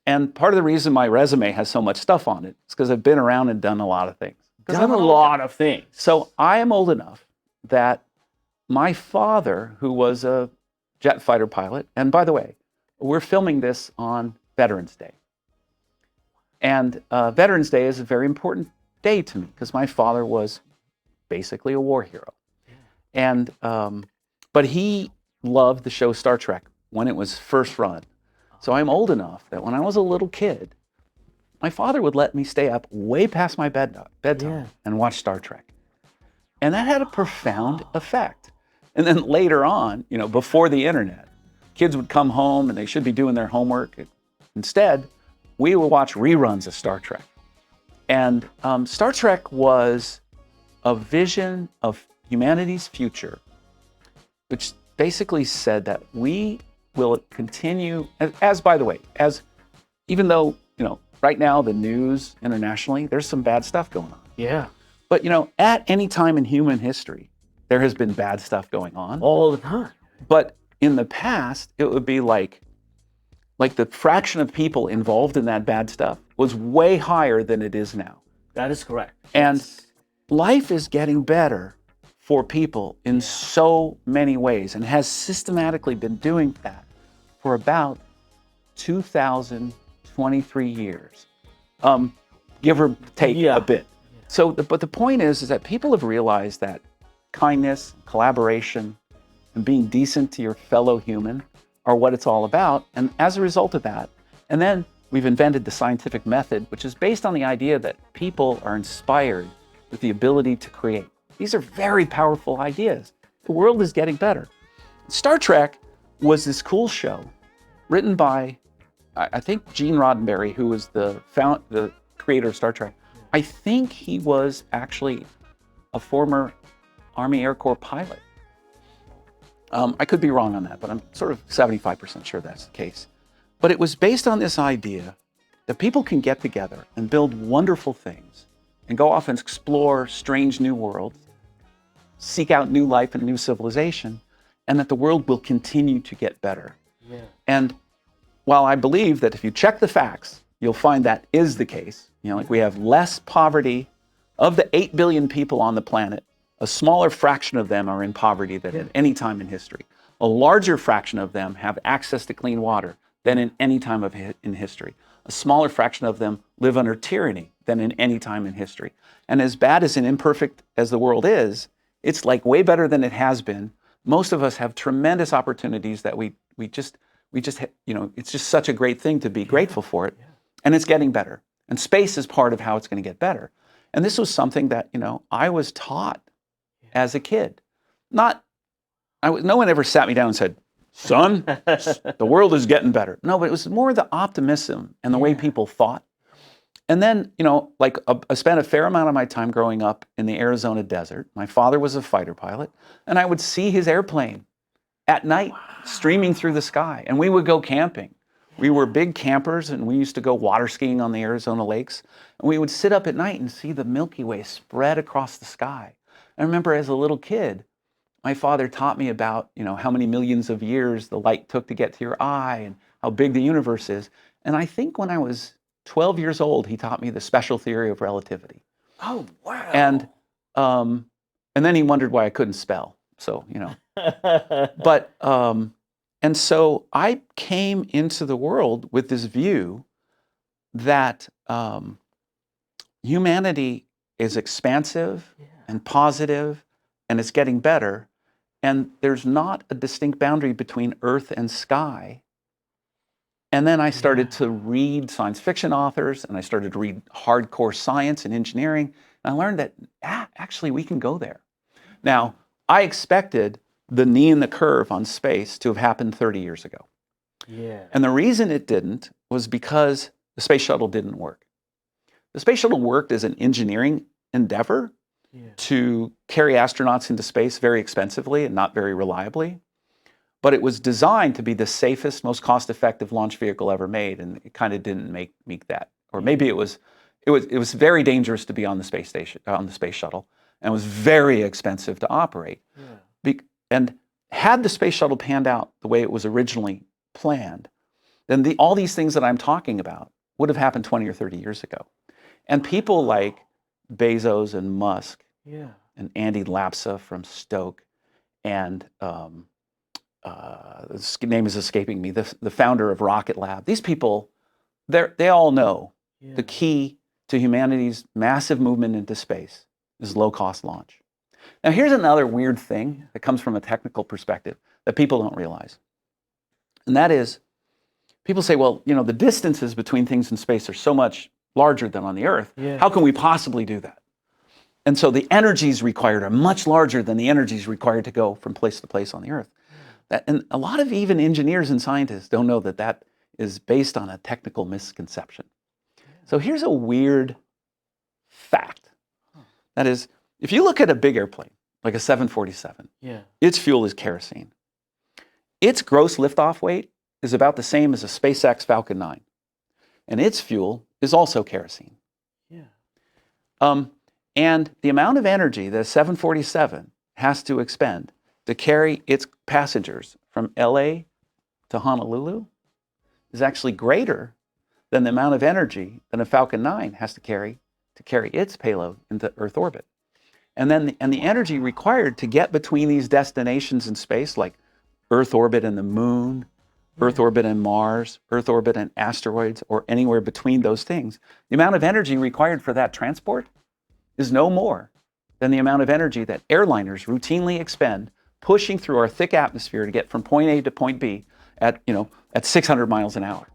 And part of the reason my resume has so much stuff on it is because I've been around and done a lot of things. Done a lot of things. So I am old enough that my father, who was a jet fighter pilot, and by the way, we're filming this on Veterans Day. And Veterans Day is a very important day to me because my father was basically a war hero. And but he loved the show Star Trek when it was first run. So I'm old enough that when I was a little kid, my father would let me stay up way past my bedtime and watch Star Trek. And that had a profound effect. And then later on, before the internet, kids would come home and they should be doing their homework. Instead, we would watch reruns of Star Trek. And Star Trek was a vision of humanity's future, which basically said that we will continue, by the way, even though, right now the news internationally, there's some bad stuff going on. Yeah. But, at any time in human history, there has been bad stuff going on. All the time. But in the past, it would be like the fraction of people involved in that bad stuff was way higher than it is now. That is correct. And life is getting better for people in so many ways and has systematically been doing that for about 2,023 years, give or take a bit. So, but the point is that people have realized that kindness, collaboration, and being decent to your fellow human are what it's all about. And as a result of that, and then we've invented the scientific method, which is based on the idea that people are inspired with the ability to create. These are very powerful ideas. The world is getting better. Star Trek was this cool show written by, I think, Gene Roddenberry, who was the creator of Star Trek. I think he was actually a former Army Air Corps pilot. I could be wrong on that, but I'm sort of 75% sure that's the case. But it was based on this idea that people can get together and build wonderful things and go off and explore strange new worlds, seek out new life and new civilization, and that the world will continue to get better. Yeah. And while I believe that if you check the facts, you'll find that is the case. Like we have less poverty. Of the 8 billion people on the planet, a smaller fraction of them are in poverty than at any time in history. A larger fraction of them have access to clean water than in any time in history. A smaller fraction of them live under tyranny than in any time in history. And as bad as and imperfect as the world is, it's like way better than it has been. Most of us have tremendous opportunities that we just, it's just such a great thing to be grateful for it. And it's getting better. And space is part of how it's going to get better. And this was something that, I was taught as a kid. No one ever sat me down and said, son, the world is getting better. No, but it was more the optimism and the way people thought. And then, I spent a fair amount of my time growing up in the Arizona desert. My father was a fighter pilot, and I would see his airplane at night streaming through the sky, and we would go camping. We were big campers, and we used to go water skiing on the Arizona lakes, and we would sit up at night and see the Milky Way spread across the sky. I remember as a little kid, my father taught me about, how many millions of years the light took to get to your eye and how big the universe is. And I think when I was 12 years old, he taught me the special theory of relativity. Oh, wow. And then he wondered why I couldn't spell. So, but, and so I came into the world with this view that humanity is expansive and positive, and it's getting better. And there's not a distinct boundary between earth and sky. And then I started to read science fiction authors, and I started to read hardcore science and engineering. And I learned that actually we can go there. Now, I expected the knee in the curve on space to have happened 30 years ago. Yeah. And the reason it didn't was because the space shuttle didn't work. The space shuttle worked as an engineering endeavor to carry astronauts into space very expensively and not very reliably. But it was designed to be the safest, most cost-effective launch vehicle ever made, and it kind of didn't make that. Or maybe it was very dangerous to be on the space station, on the space shuttle, and was very expensive to operate. And had the space shuttle panned out the way it was originally planned, then all these things that I'm talking about would have happened 20 or 30 years ago. And people like Bezos and Musk and Andy Lapsa from Stoke and his name is escaping me, the founder of Rocket Lab. These people, they all know the key to humanity's massive movement into space is low-cost launch. Now, here's another weird thing that comes from a technical perspective that people don't realize. And that is, people say, well, the distances between things in space are so much larger than on the Earth. How can we possibly do that? And so the energies required are much larger than the energies required to go from place to place on the Earth. And a lot of even engineers and scientists don't know that that is based on a technical misconception. So here's a weird fact. That is, if you look at a big airplane, like a 747, its fuel is kerosene. Its gross liftoff weight is about the same as a SpaceX Falcon 9. And its fuel is also kerosene. And the amount of energy that a 747 has to expend to carry its passengers from LA to Honolulu is actually greater than the amount of energy that a Falcon 9 has to carry its payload into Earth orbit. And the energy required to get between these destinations in space, like Earth orbit and the moon, Earth orbit and Mars, Earth orbit and asteroids, or anywhere between those things, the amount of energy required for that transport is no more than the amount of energy that airliners routinely expend pushing through our thick atmosphere to get from point A to point B at 600 miles an hour.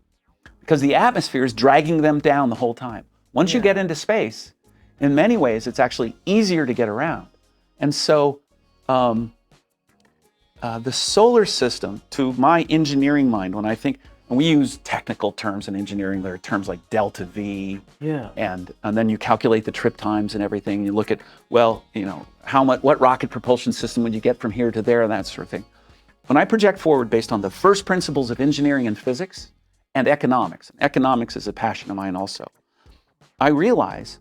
Because the atmosphere is dragging them down the whole time. Once you get into space, in many ways, it's actually easier to get around. And so the solar system, to my engineering mind, when I think, and we use technical terms in engineering, there are terms like delta V, and then you calculate the trip times and everything. You look at, well, what rocket propulsion system would you get from here to there, and that sort of thing. When I project forward based on the first principles of engineering and physics and economics is a passion of mine also, I realize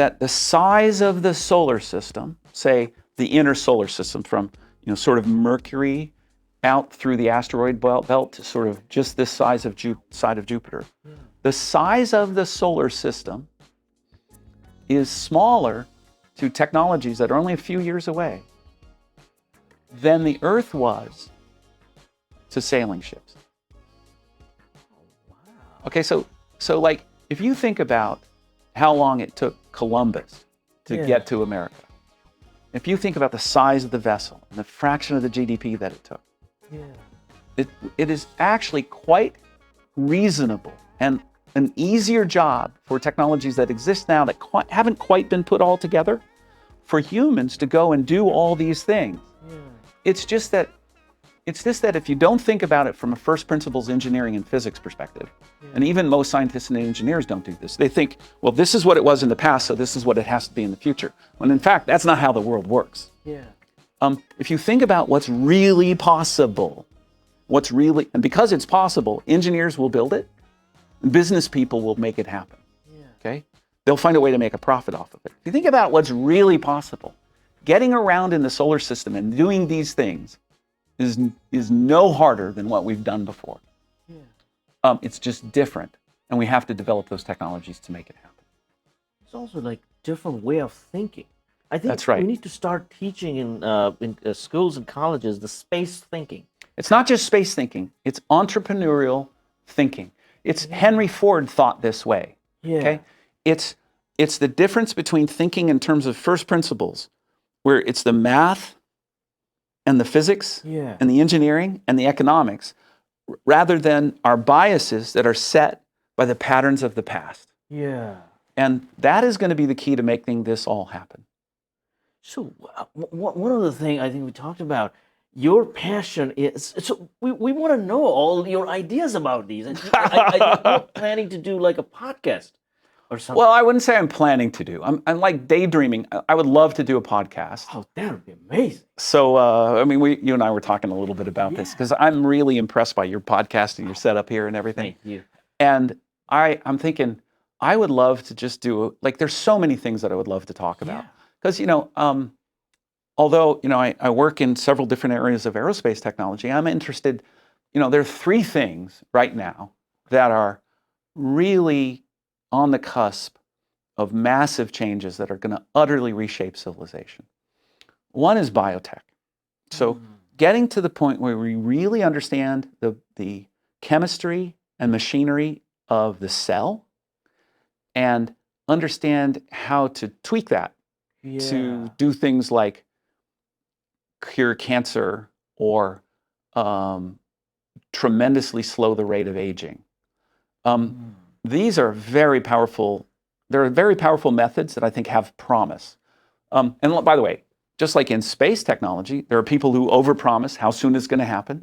that the size of the solar system, say the inner solar system from, sort of Mercury out through the asteroid belt to sort of just this size of side of Jupiter. The size of the solar system is smaller to technologies that are only a few years away than the Earth was to sailing ships. Okay, so like if you think about how long it took Columbus to get to America, if you think about the size of the vessel and the fraction of the GDP that it took, it is actually quite reasonable and an easier job for technologies that exist now that haven't quite been put all together for humans to go and do all these things. It's just that if you don't think about it from a first principles engineering and physics perspective, and even most scientists and engineers don't do this, they think, well, this is what it was in the past, so this is what it has to be in the future. When in fact, that's not how the world works. If you think about what's really possible, and because it's possible, engineers will build it, and business people will make it happen. Okay? They'll find a way to make a profit off of it. If you think about what's really possible, getting around in the solar system and doing these things is no harder than what we've done before. It's just different, and we have to develop those technologies to make it happen. It's also like different way of thinking. I think That's right. We need to start teaching in schools and colleges the space thinking. It's not just space thinking, it's entrepreneurial thinking. It's Henry Ford thought this way. Okay? It's the difference between thinking in terms of first principles, where it's the math and the physics and the engineering and the economics, rather than our biases that are set by the patterns of the past. And that is going to be the key to making this all happen. So one other thing I think we talked about, your passion is, so we want to know all your ideas about these. And you're planning to do like a podcast or something. Well, I wouldn't say I'm planning to do. I'm like daydreaming. I would love to do a podcast. Oh, that would be amazing. So, I mean, you and I were talking a little bit about this because I'm really impressed by your podcast and your setup here and everything. Thank you. And I'm thinking I would love to just do, like, there's so many things that I would love to talk about. Because, although, I work in several different areas of aerospace technology, I'm interested, there are three things right now that are really on the cusp of massive changes that are going to utterly reshape civilization. One is biotech. So getting to the point where we really understand the chemistry and machinery of the cell and understand how to tweak that to do things like cure cancer or tremendously slow the rate of aging. These are very powerful. There are very powerful methods that I think have promise. And by the way, just like in space technology, there are people who overpromise how soon it's going to happen.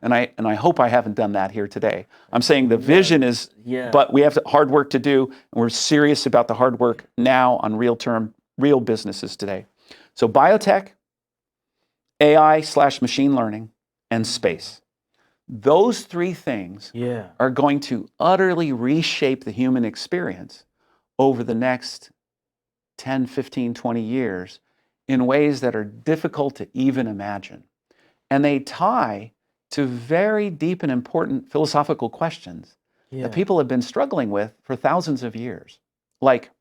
And I hope I haven't done that here today. I'm saying the vision is, but we have hard work to do, and we're serious about the hard work now on real businesses today. So biotech, AI/machine learning, and space. Those three things are going to utterly reshape the human experience over the next 10, 15, 20 years in ways that are difficult to even imagine. And they tie to very deep and important philosophical questions that people have been struggling with for thousands of years. Like,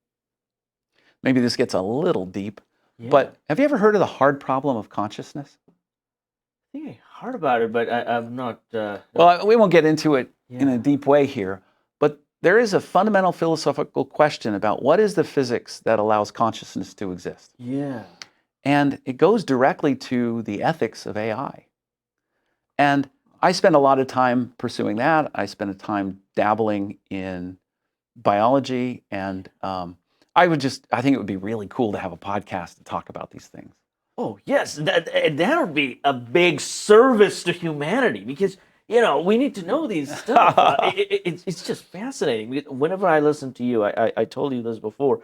maybe this gets a little deep, but have you ever heard of the hard problem of consciousness? I think I heard about it, but I'm not... Well, we won't get into it in a deep way here, but there is a fundamental philosophical question about what is the physics that allows consciousness to exist. And it goes directly to the ethics of AI. And I spend a lot of time pursuing that. I spend a time dabbling in biology, and I think it would be really cool to have a podcast to talk about these things. Oh, yes, that would be a big service to humanity because, we need to know these stuff. It's just fascinating. Whenever I listen to you, I told you this before,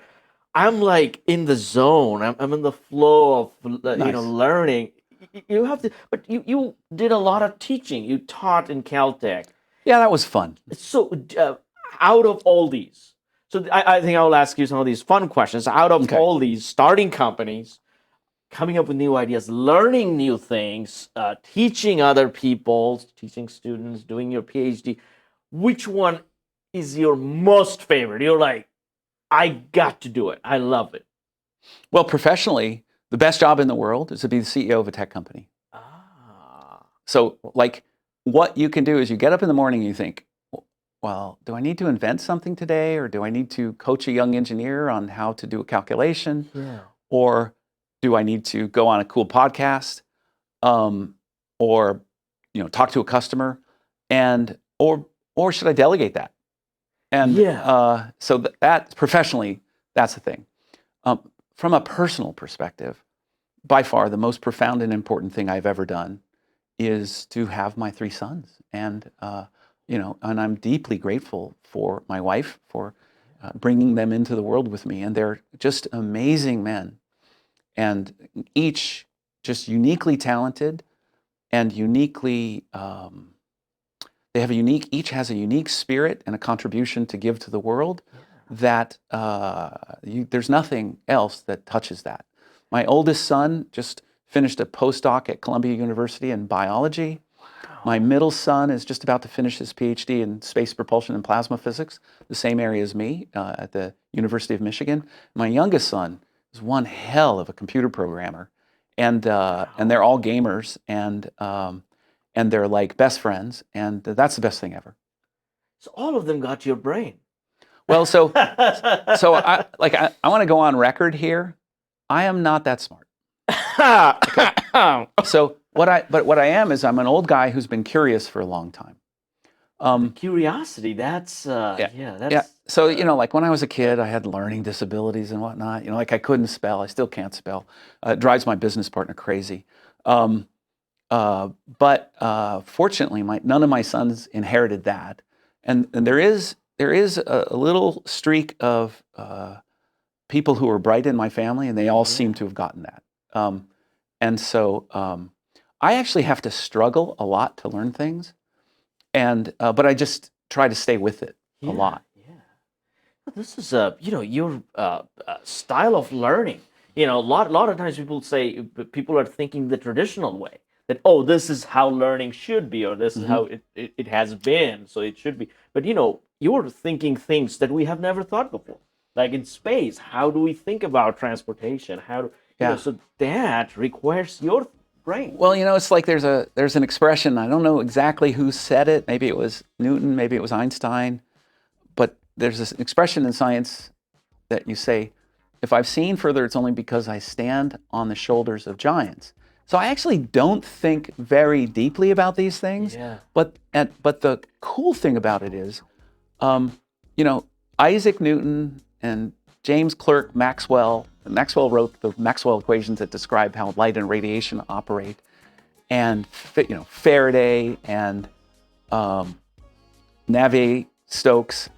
I'm like in the zone. I'm in the flow of, learning. You have to, but you did a lot of teaching. You taught in Caltech. Yeah, that was fun. So out of all these, So I think I'll ask you some of these fun questions. Out of all these starting companies, coming up with new ideas, learning new things, teaching other people, teaching students, doing your PhD, which one is your most favorite? You're like, I got to do it. I love it. Well, professionally, the best job in the world is to be the CEO of a tech company. So, like, what you can do is you get up in the morning and you think, well, do I need to invent something today, or do I need to coach a young engineer on how to do a calculation? Yeah. Or do I need to go on a cool podcast, or talk to a customer, and or should I delegate that? And so that professionally, that's the thing. From a personal perspective, by far the most profound and important thing I've ever done is to have my 3 sons, and and I'm deeply grateful for my wife for bringing them into the world with me, and they're just amazing men, and each just uniquely talented and uniquely. They have each has a unique spirit and a contribution to give to the world that there's nothing else that touches that. My oldest son just finished a postdoc at Columbia University in biology. Wow. My middle son is just about to finish his PhD in space propulsion and plasma physics, the same area as me at the University of Michigan. My youngest son is one hell of a computer programmer, and they're all gamers, and they're like best friends, and that's the best thing ever. So all of them got your brain. Well, so I want to go on record here. I am not that smart. Okay. So what I am is I'm an old guy who's been curious for a long time. Curiosity, that's that's So like when I was a kid, I had learning disabilities and whatnot. Like I couldn't spell. I still can't spell. It drives my business partner crazy. But fortunately, none of my sons inherited that, and there is a little streak of people who are bright in my family, and they all seem to have gotten that. And so I actually have to struggle a lot to learn things, and but I just try to stay with it a lot. Yeah, this is your style of learning. A lot of times people are thinking the traditional way. That, this is how learning should be, or this is how it has been, so it should be. But you're thinking things that we have never thought before. Like in space, how do we think about transportation? So that requires your brain. Well, it's like there's an expression, I don't know exactly who said it, maybe it was Newton, maybe it was Einstein, but there's this expression in science that you say, if I've seen further, it's only because I stand on the shoulders of giants. So I actually don't think very deeply about these things. Yeah. But the cool thing about it is, Isaac Newton and James Clerk Maxwell wrote the Maxwell equations that describe how light and radiation operate, and Faraday and Navier-Stokes.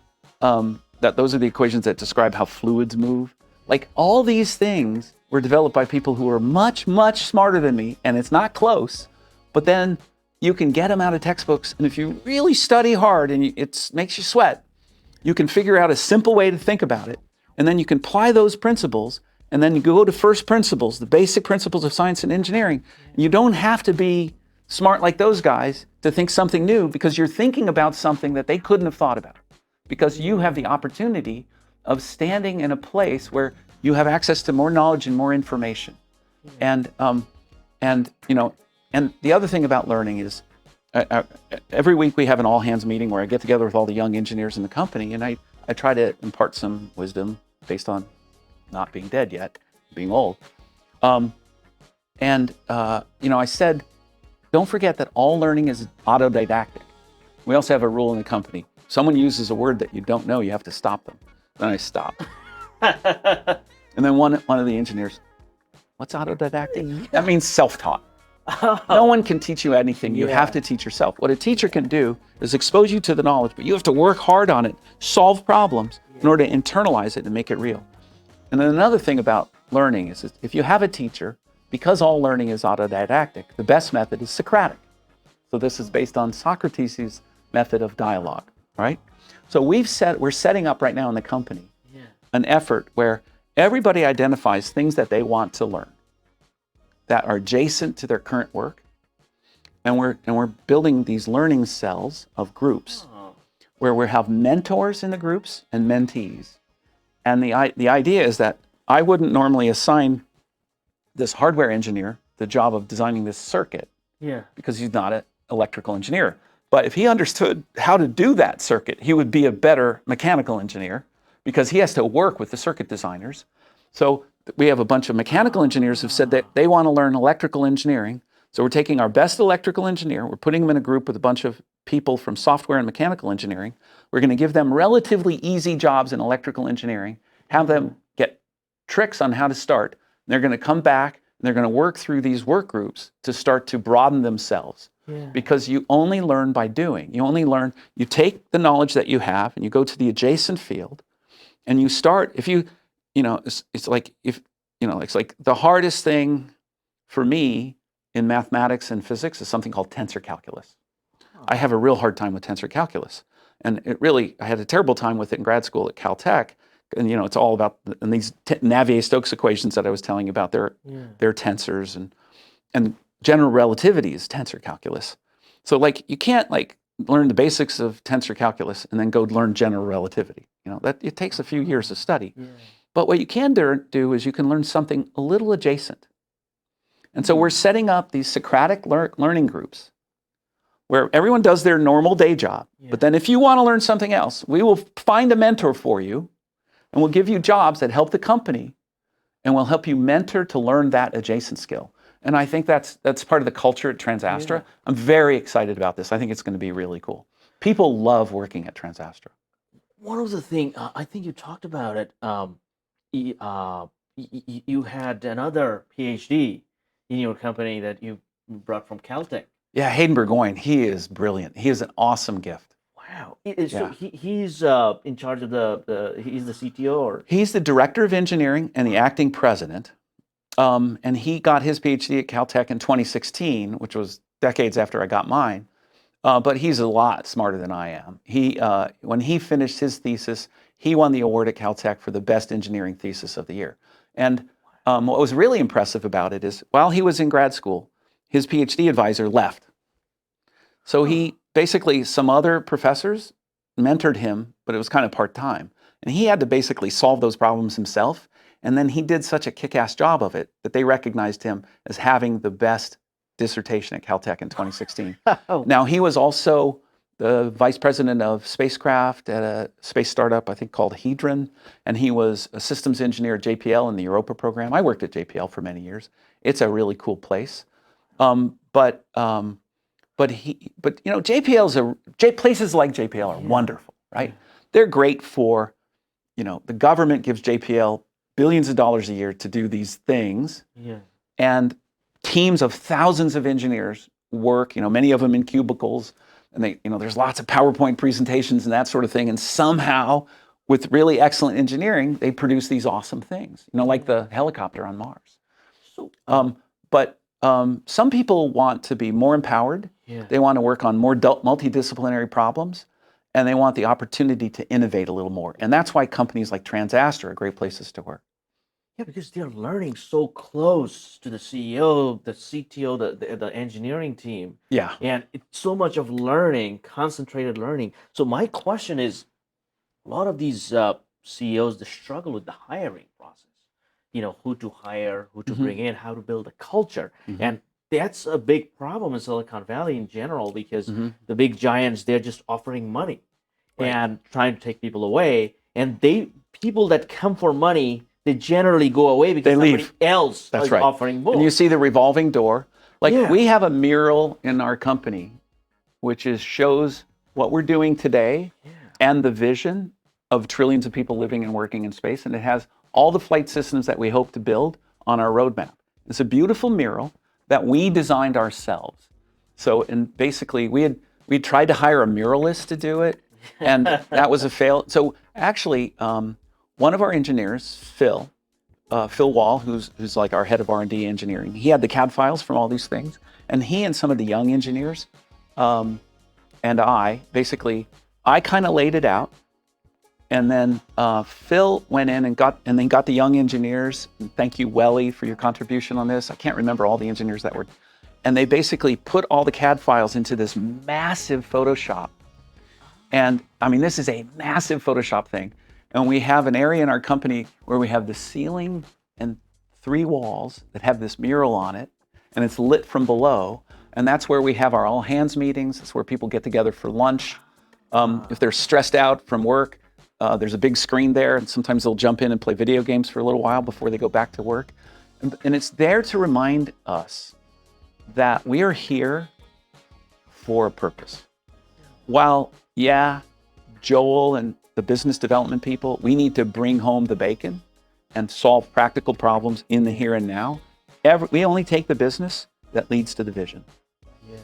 Those are the equations that describe how fluids move. Like all these things were developed by people who are much, much smarter than me, and it's not close, but then you can get them out of textbooks, and if you really study hard and it makes you sweat, you can figure out a simple way to think about it, and then you can apply those principles, and then you go to first principles, the basic principles of science and engineering, and you don't have to be smart like those guys to think something new, because you're thinking about something that they couldn't have thought about, because you have the opportunity of standing in a place where you have access to more knowledge and more information. And the other thing about learning is every week we have an all hands meeting where I get together with all the young engineers in the company, and I try to impart some wisdom based on not being dead yet, being old. I said, don't forget that all learning is autodidactic. We also have a rule in the company. If someone uses a word that you don't know, you have to stop them. Then I stop. And then one of the engineers, what's autodidactic? That means self-taught. No one can teach you anything. You have to teach yourself. What a teacher can do is expose you to the knowledge, but you have to work hard on it, solve problems in order to internalize it and make it real. And then another thing about learning is if you have a teacher, because all learning is autodidactic, the best method is Socratic. So this is based on Socrates' method of dialogue. right? So we're setting up right now in the company Yeah. an effort where everybody identifies things that they want to learn that are adjacent to their current work, and we're building these learning cells of groups Oh. where we have mentors in the groups and mentees. And the idea is that I wouldn't normally assign this hardware engineer the job of designing this circuit Yeah. because he's not an electrical engineer. But if he understood how to do that circuit, he would be a better mechanical engineer because he has to work with the circuit designers. So we have a bunch of mechanical engineers who've said that they want to learn electrical engineering. So we're taking our best electrical engineer, we're putting them in a group with a bunch of people from software and mechanical engineering. We're going to give them relatively easy jobs in electrical engineering, have them get tricks on how to start. And they're going to come back and they're going to work through these work groups to start to broaden themselves. Yeah. Because you only learn by doing. You only learn, you take the knowledge that you have and you go to the adjacent field and you start, if you, it's like, it's like the hardest thing for me in mathematics and physics is something called tensor calculus. I have a real hard time with tensor calculus. And I had a terrible time with it in grad school at Caltech. And it's all about these Navier-Stokes equations that I was telling you about. They're tensors, and general relativity is tensor calculus. So you can't learn the basics of tensor calculus and then go learn general relativity. That it takes a few years of study. Yeah. But what you can do is you can learn something a little adjacent. And so we're setting up these Socratic learning groups where everyone does their normal day job. Yeah. But then if you want to learn something else, we will find a mentor for you and we'll give you jobs that help the company and we'll help you mentor to learn that adjacent skill. And I think that's part of the culture at TransAstra. Yeah. I'm very excited about this. I think it's going to be really cool. People love working at TransAstra. One of the things, I think you talked about it, you had another PhD in your company that you brought from Caltech. Yeah, Hayden Burgoyne, he is brilliant. He is an awesome gift. Wow. So he's in charge of he's the CTO? Or? He's the director of engineering and the acting president. And he got his PhD at Caltech in 2016, which was decades after I got mine. But he's a lot smarter than I am. When he finished his thesis, he won the award at Caltech for the best engineering thesis of the year. And what was really impressive about it is while he was in grad school, his PhD advisor left. So some other professors mentored him, but it was kind of part-time. And he had to basically solve those problems himself. And then he did such a kick-ass job of it that they recognized him as having the best dissertation at Caltech in 2016. Oh. Now, he was also the vice president of spacecraft at a space startup, I think, called Hedron. And he was a systems engineer at JPL in the Europa program. I worked at JPL for many years. It's a really cool place. But places like JPL are wonderful, right? Yeah. They're great for, the government gives JPL billions of dollars a year to do these things. Yeah. And teams of thousands of engineers work, many of them in cubicles, and there's lots of PowerPoint presentations and that sort of thing. And somehow, with really excellent engineering, they produce these awesome things, like the helicopter on Mars. So, but some people want to be more empowered. Yeah. They want to work on more multidisciplinary problems, and they want the opportunity to innovate a little more. And that's why companies like TransAstra are great places to work. Yeah, because they're learning so close to the CEO, the CTO, the engineering team. Yeah. And it's so much of learning, concentrated learning. So my question is, a lot of these CEOs, they struggle with the hiring process. Who to hire, who to bring in, how to build a culture. Mm-hmm. And that's a big problem in Silicon Valley in general because the big giants, they're just offering money and trying to take people away. And people that come for money, they generally go away because somebody else is offering more. And you see the revolving door. We have a mural in our company which shows what we're doing today and the vision of trillions of people living and working in space. And it has all the flight systems that we hope to build on our roadmap. It's a beautiful mural that we designed ourselves. So, and basically we tried to hire a muralist to do it, and that was a fail. So actually, one of our engineers, Phil Wall, who's like our head of R&D engineering, he had the CAD files from all these things, and he and some of the young engineers and I basically I kind of laid it out. And then Phil went in and got the young engineers. And thank you, Welly, for your contribution on this. I can't remember all the engineers that were. And they basically put all the CAD files into this massive Photoshop. And I mean, this is a massive Photoshop thing. And we have an area in our company where we have the ceiling and 3 walls that have this mural on it, and it's lit from below. And that's where we have our all hands meetings. It's where people get together for lunch. If they're stressed out from work, there's a big screen there, and sometimes they'll jump in and play video games for a little while before they go back to work. And it's there to remind us that we are here for a purpose. While, yeah, Joel and the business development people, we need to bring home the bacon and solve practical problems in the here and now. We only take the business that leads to the vision. Yeah.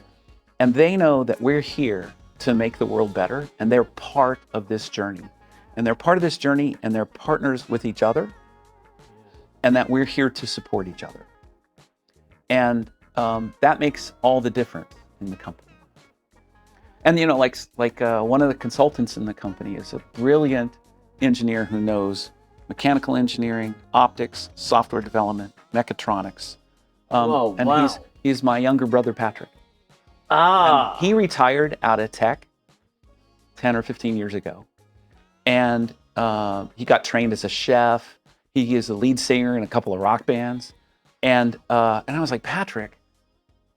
And they know that we're here to make the world better, and they're part of this journey. And they're part of this journey, and they're partners with each other, and that we're here to support each other. And that makes all the difference in the company. And you know, like one of the consultants in the company is a brilliant engineer who knows mechanical engineering, optics, software development, mechatronics. And he's my younger brother, Patrick. And he retired out of tech 10 or 15 years ago. And he got trained as a chef. He is a lead singer in a couple of rock bands. And I was like, Patrick,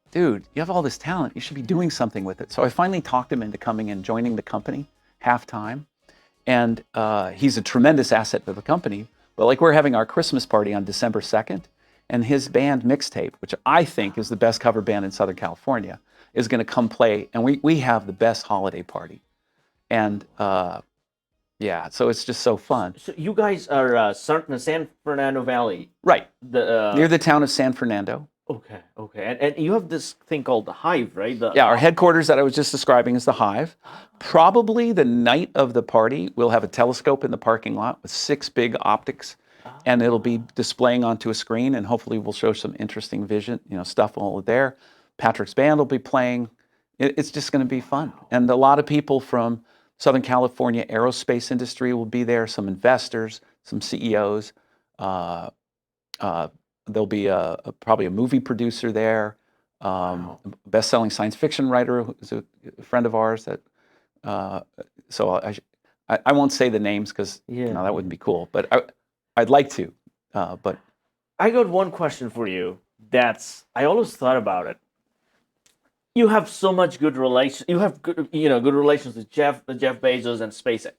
dude, you have all this talent. You should be doing something with it. So I finally talked him into coming and joining the company half-time. And he's a tremendous asset to the company. But like, we're having our Christmas party on December 2nd, and his band Mixtape, which I think is the best cover band in Southern California, is going to come play. And we have the best holiday party. And yeah, so it's just so fun. So you guys are San Fernando Valley. Right, near the town of San Fernando. Okay. And you have this thing called the Hive, right? Yeah, our headquarters that I was just describing is the Hive. Probably the night of the party, we'll have a telescope in the parking lot with 6 big optics, and it'll be displaying onto a screen, and hopefully we'll show some interesting vision, stuff all there. Patrick's band will be playing. It's just going to be fun. And a lot of people from Southern California aerospace industry will be there, some investors, some CEOs. There'll be probably a movie producer there, best-selling science fiction writer who's a friend of ours. So I won't say the names because that wouldn't be cool. But I'd like to. But I got one question for you. I always thought about it. You have so much good relations. You have good relations with Jeff Bezos and SpaceX.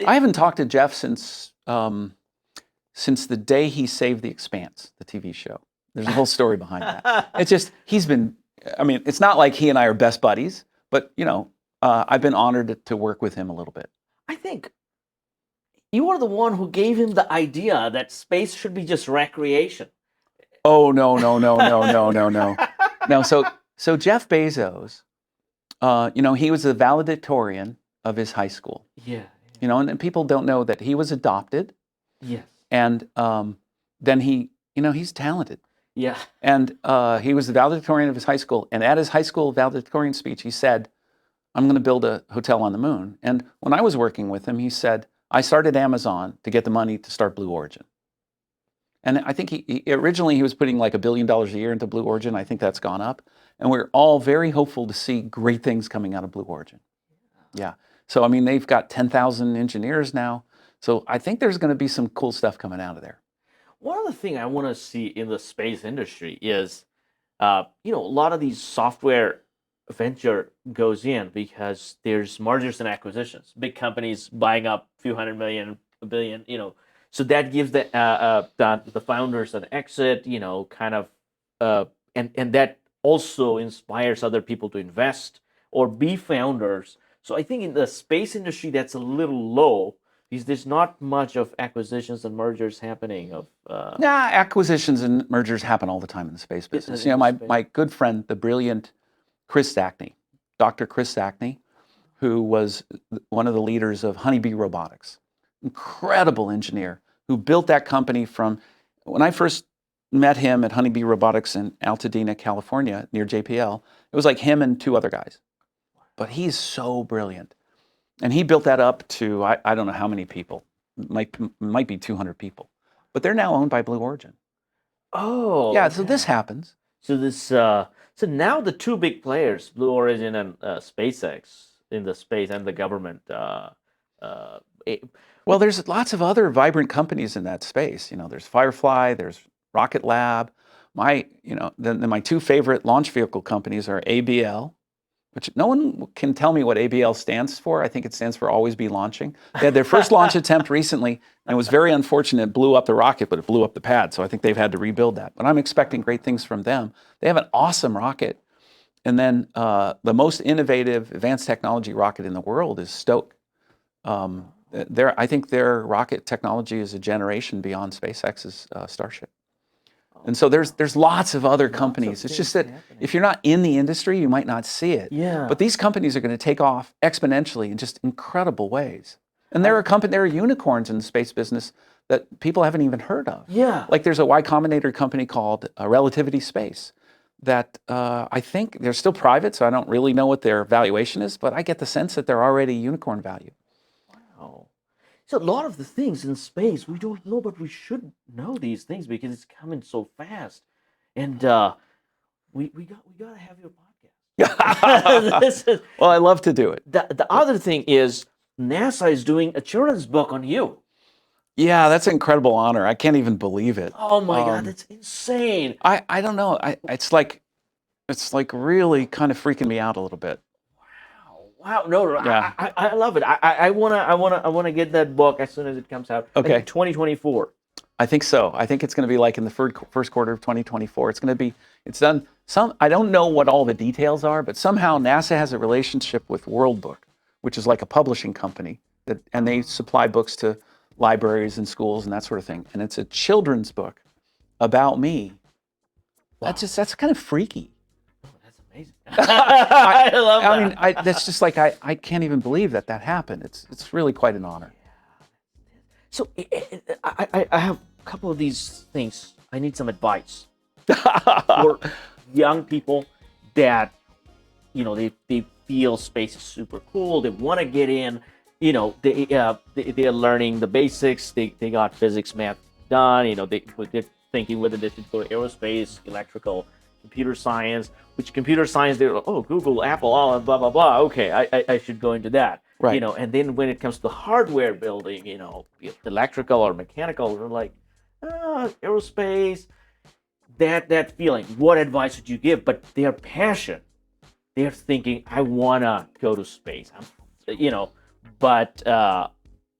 I haven't talked to Jeff since the day he saved The Expanse, the TV show. There's a whole story behind that. It's just, it's not like he and I are best buddies, but, I've been honored to work with him a little bit. I think you are the one who gave him the idea that space should be just recreation. Oh, no. No, so Jeff Bezos, he was a valedictorian of his high school. Yeah. And people don't know that he was adopted. Yes. And then he's talented. Yeah. And he was the valedictorian of his high school. And at his high school valedictorian speech, he said, I'm going to build a hotel on the moon. And when I was working with him, he said, I started Amazon to get the money to start Blue Origin. And I think he originally was putting like $1 billion a year into Blue Origin. I think that's gone up. And we're all very hopeful to see great things coming out of Blue Origin. Yeah. So, they've got 10,000 engineers now. So I think there's going to be some cool stuff coming out of there. One of the things I want to see in the space industry is, a lot of these software venture goes in because there's mergers and acquisitions. Big companies buying up a few hundred million, $1 billion, So that gives the founders an exit, and that also inspires other people to invest or be founders. So I think in the space industry, that's a little low because there's not much of acquisitions and mergers happening. Acquisitions and mergers happen all the time in the space business. My good friend, the brilliant Dr. Chris Sackney, who was one of the leaders of Honeybee Robotics, incredible engineer who built that company from, when I first met him at Honeybee Robotics in Altadena, California, near JPL, it was like him and 2 other guys. but he's so brilliant. And he built that up to, I don't know how many people, might be 200 people, but they're now owned by Blue Origin. Oh, Yeah, okay. so this happens. So this, so now the two big players, Blue Origin and SpaceX in the space and the government. Well, there's lots of other vibrant companies in that space. There's Firefly, there's Rocket Lab. Then my two favorite launch vehicle companies are ABL, which no one can tell me what ABL stands for. I think it stands for Always Be Launching. They had their first launch attempt recently, and it was very unfortunate. It blew up the rocket, but it blew up the pad. So I think they've had to rebuild that. But I'm expecting great things from them. They have an awesome rocket. And then the most innovative advanced technology rocket in the world is Stoke. I think their rocket technology is a generation beyond SpaceX's Starship. And so there's lots of other companies. It's just that if you're not in the industry, you might not see it. Yeah. But these companies are going to take off exponentially in just incredible ways. And there are unicorns in the space business that people haven't even heard of. Yeah. Like there's a Y Combinator company called Relativity Space that I think they're still private, so I don't really know what their valuation is, but I get the sense that they're already unicorn value. Wow. So a lot of the things in space we don't know, but we should know these things because it's coming so fast. And we gotta have your podcast. Well, I love to do it. The other thing is NASA is doing a children's book on you. Yeah, that's an incredible honor. I can't even believe it. Oh my God, that's insane. I don't know. It's like really kind of freaking me out a little bit. Wow, no, Yeah. I love it. I wanna get that book as soon as it comes out. Okay. 2024. I think so. I think it's going to be like in the first quarter of 2024. It's done. I don't know what all the details are, but somehow NASA has a relationship with World Book, which is like a publishing company and they supply books to libraries and schools and that sort of thing. And it's a children's book about me. Wow. That's kind of freaky. That's amazing. I love that. I mean, that's just like I can't even believe that happened. It's really quite an honor. So I have a couple of these things. I need some advice for young people that they feel space is super cool. They want to get in. They're learning the basics. They got physics, math done. They're thinking whether they should go to aerospace, electrical, computer science. Which computer science? They're Google, Apple, all blah blah blah. Okay, I should go into that. Right. And then when it comes to hardware building, electrical or mechanical, we're like, aerospace, that feeling. What advice would you give? But their passion, they're thinking, I wanna go to space. But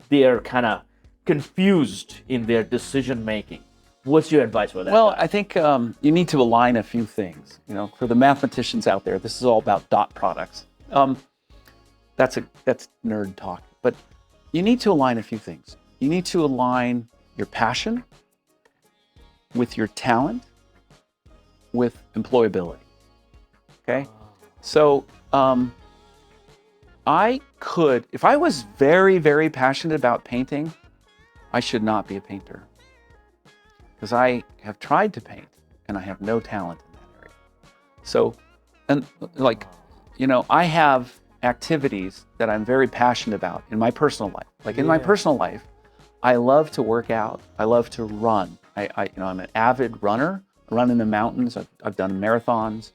they're kind of confused in their decision making. What's your advice for that? Well, I think you need to align a few things. For the mathematicians out there, this is all about dot products. That's nerd talk. But you need to align a few things. You need to align your passion with your talent, with employability. Okay? So if I was very, very passionate about painting, I should not be a painter. Because I have tried to paint and I have no talent in that area. So, I have activities that I'm very passionate about in my personal life. Like in my personal life, I love to work out. I love to run. I'm an avid runner. I run in the mountains. I've done marathons,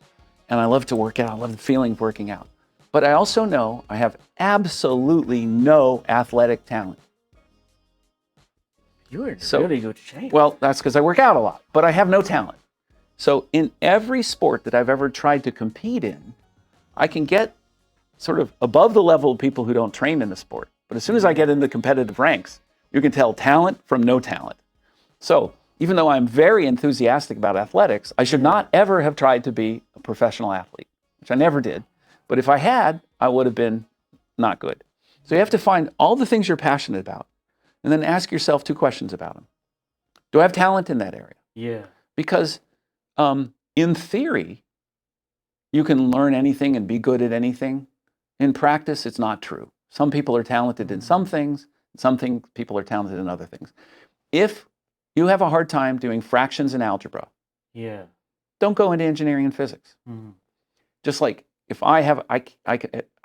and I love to work out. I love the feeling of working out. But I also know I have absolutely no athletic talent. You're in really good shape. Well, that's because I work out a lot, but I have no talent. So in every sport that I've ever tried to compete in, I can get sort of above the level of people who don't train in the sport. But as soon as I get into the competitive ranks, you can tell talent from no talent. So even though I'm very enthusiastic about athletics, I should not ever have tried to be a professional athlete, which I never did. But if I had, I would have been not good. So you have to find all the things you're passionate about and then ask yourself two questions about them. Do I have talent in that area? Yeah. Because in theory, you can learn anything and be good at anything. In practice, it's not true. Some people are talented in some things, people are talented in other things. If you have a hard time doing fractions in algebra, don't go into engineering and physics. Mm. Just like if I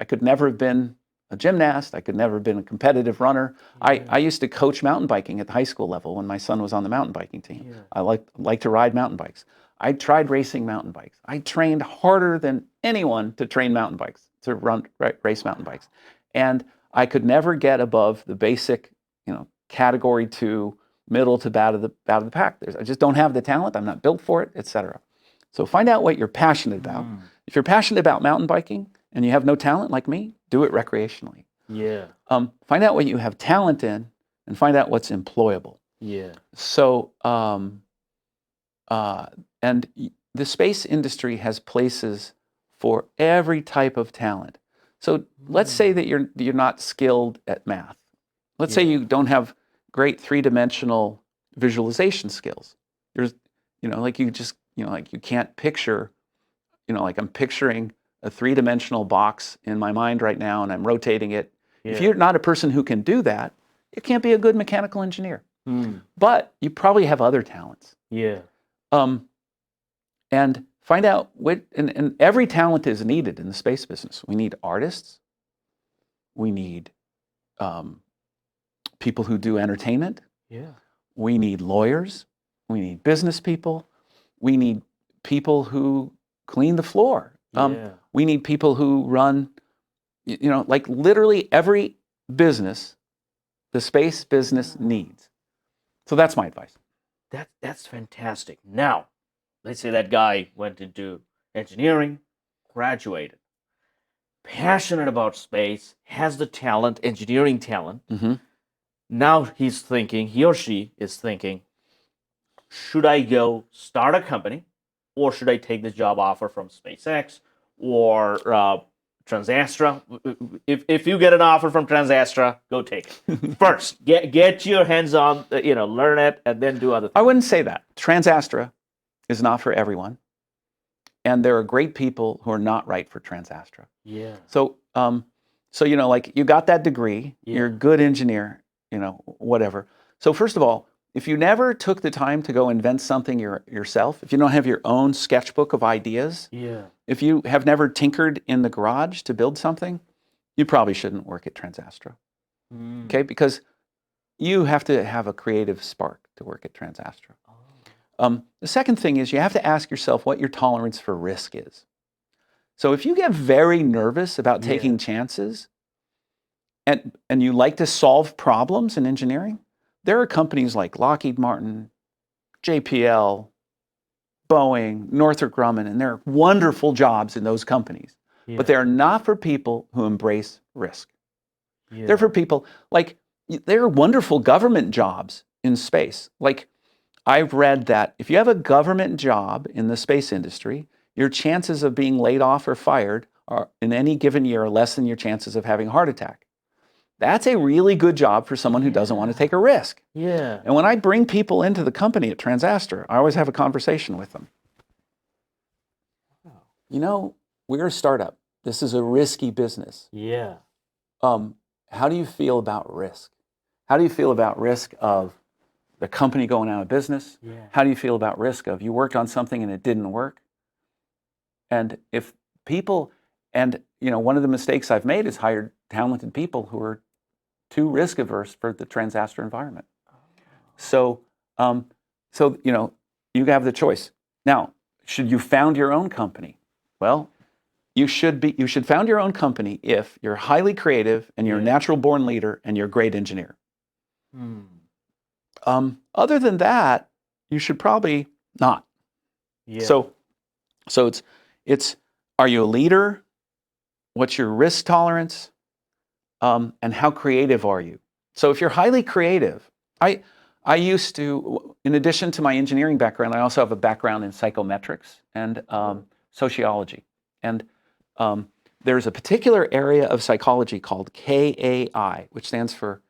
could never have been a gymnast. I could never have been a competitive runner. I used to coach mountain biking at the high school level when my son was on the mountain biking team. Yeah. I like to ride mountain bikes. I tried racing mountain bikes. I trained harder than anyone to train mountain bikes, to race mountain bikes. And I could never get above the basic, category 2, middle to bad of the pack. I just don't have the talent. I'm not built for it, etc. So find out what you're passionate about. If you're passionate about mountain biking and you have no talent like me, do it recreationally. Yeah. Find out what you have talent in and find out what's employable. Yeah. So, and the space industry has places for every type of talent. So let's say that you're not skilled at math. Let's say you don't have great 3-dimensional visualization skills. There's, like you just, like you can't picture, like I'm picturing a 3-dimensional box in my mind right now and I'm rotating it. If you're not a person who can do that, you can't be a good mechanical engineer. But you probably have other talents. Yeah. And find out and every talent is needed in the space business. We need artists. We need people who do entertainment. Yeah. We need lawyers. We need business people. We need people who clean the floor. We need people who run, like literally every business the space business needs. So that's my advice. That's fantastic. Now, let's say that guy went into engineering, graduated, passionate about space, has the talent, engineering talent. Now he or she is thinking, should I go start a company or should I take this job offer from SpaceX or TransAstra? If you get an offer from TransAstra, go take it. First, get your hands on, learn it, and then do other things. I wouldn't say that. TransAstra is not for everyone. And there are great people who are not right for TransAstra. Yeah. So, like you got that degree, you're a good engineer, whatever. So first of all, if you never took the time to go invent something yourself, if you don't have your own sketchbook of ideas, if you have never tinkered in the garage to build something, you probably shouldn't work at TransAstra. Okay, because you have to have a creative spark to work at TransAstra. The second thing is you have to ask yourself what your tolerance for risk is. So if you get very nervous about taking chances and you like to solve problems in engineering, there are companies like Lockheed Martin, JPL, Boeing, Northrop Grumman, and there are wonderful jobs in those companies. But they are not for people who embrace risk. They're for people, like, there are wonderful government jobs in space. Like, I've read that if you have a government job in the space industry, your chances of being laid off or fired are in any given year are less than your chances of having a heart attack. That's a really good job for someone who doesn't want to take a risk. Yeah. And when I bring people into the company at TransAstra, I always have a conversation with them. We're a startup. This is a risky business. Yeah. How do you feel about risk? How do you feel about risk of the company going out of business? How do you feel about risk of you worked on something and it didn't work? And if people, one of the mistakes I've made is hired talented people who are too risk averse for the TransAstra environment. So you have the choice. Now, should you found your own company? Well, you should found your own company if you're highly creative and you're a natural born leader and you're a great engineer. Other than that, you should probably not. So it's are you a leader? What's your risk tolerance? And how creative are you? So if you're highly creative, I used to, in addition to my engineering background, I also have a background in psychometrics and sociology. And there's a particular area of psychology called KAI, which stands for,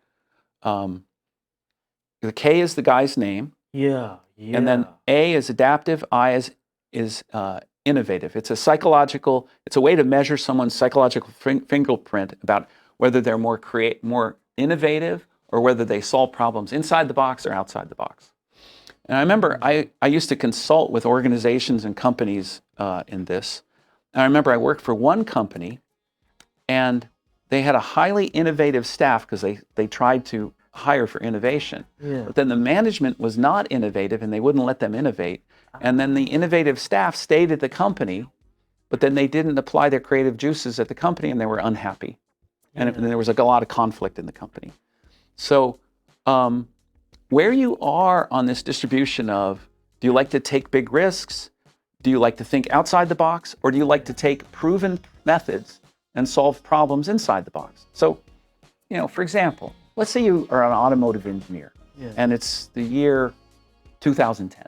the K is the guy's name. And then A is adaptive, I is innovative. It's a way to measure someone's psychological fingerprint about whether they're more innovative or whether they solve problems inside the box or outside the box. And I remember I used to consult with organizations and companies in this. And I remember I worked for one company, and they had a highly innovative staff because they tried to hire for innovation. Yeah. But then the management was not innovative, and they wouldn't let them innovate. And then the innovative staff stayed at the company, but then they didn't apply their creative juices at the company, and they were unhappy. And there was like a lot of conflict in the company. So where you are on this distribution of, do you like to take big risks? Do you like to think outside the box? Or do you like to take proven methods and solve problems inside the box? So, for example, let's say you are an automotive engineer, and it's the year 2010,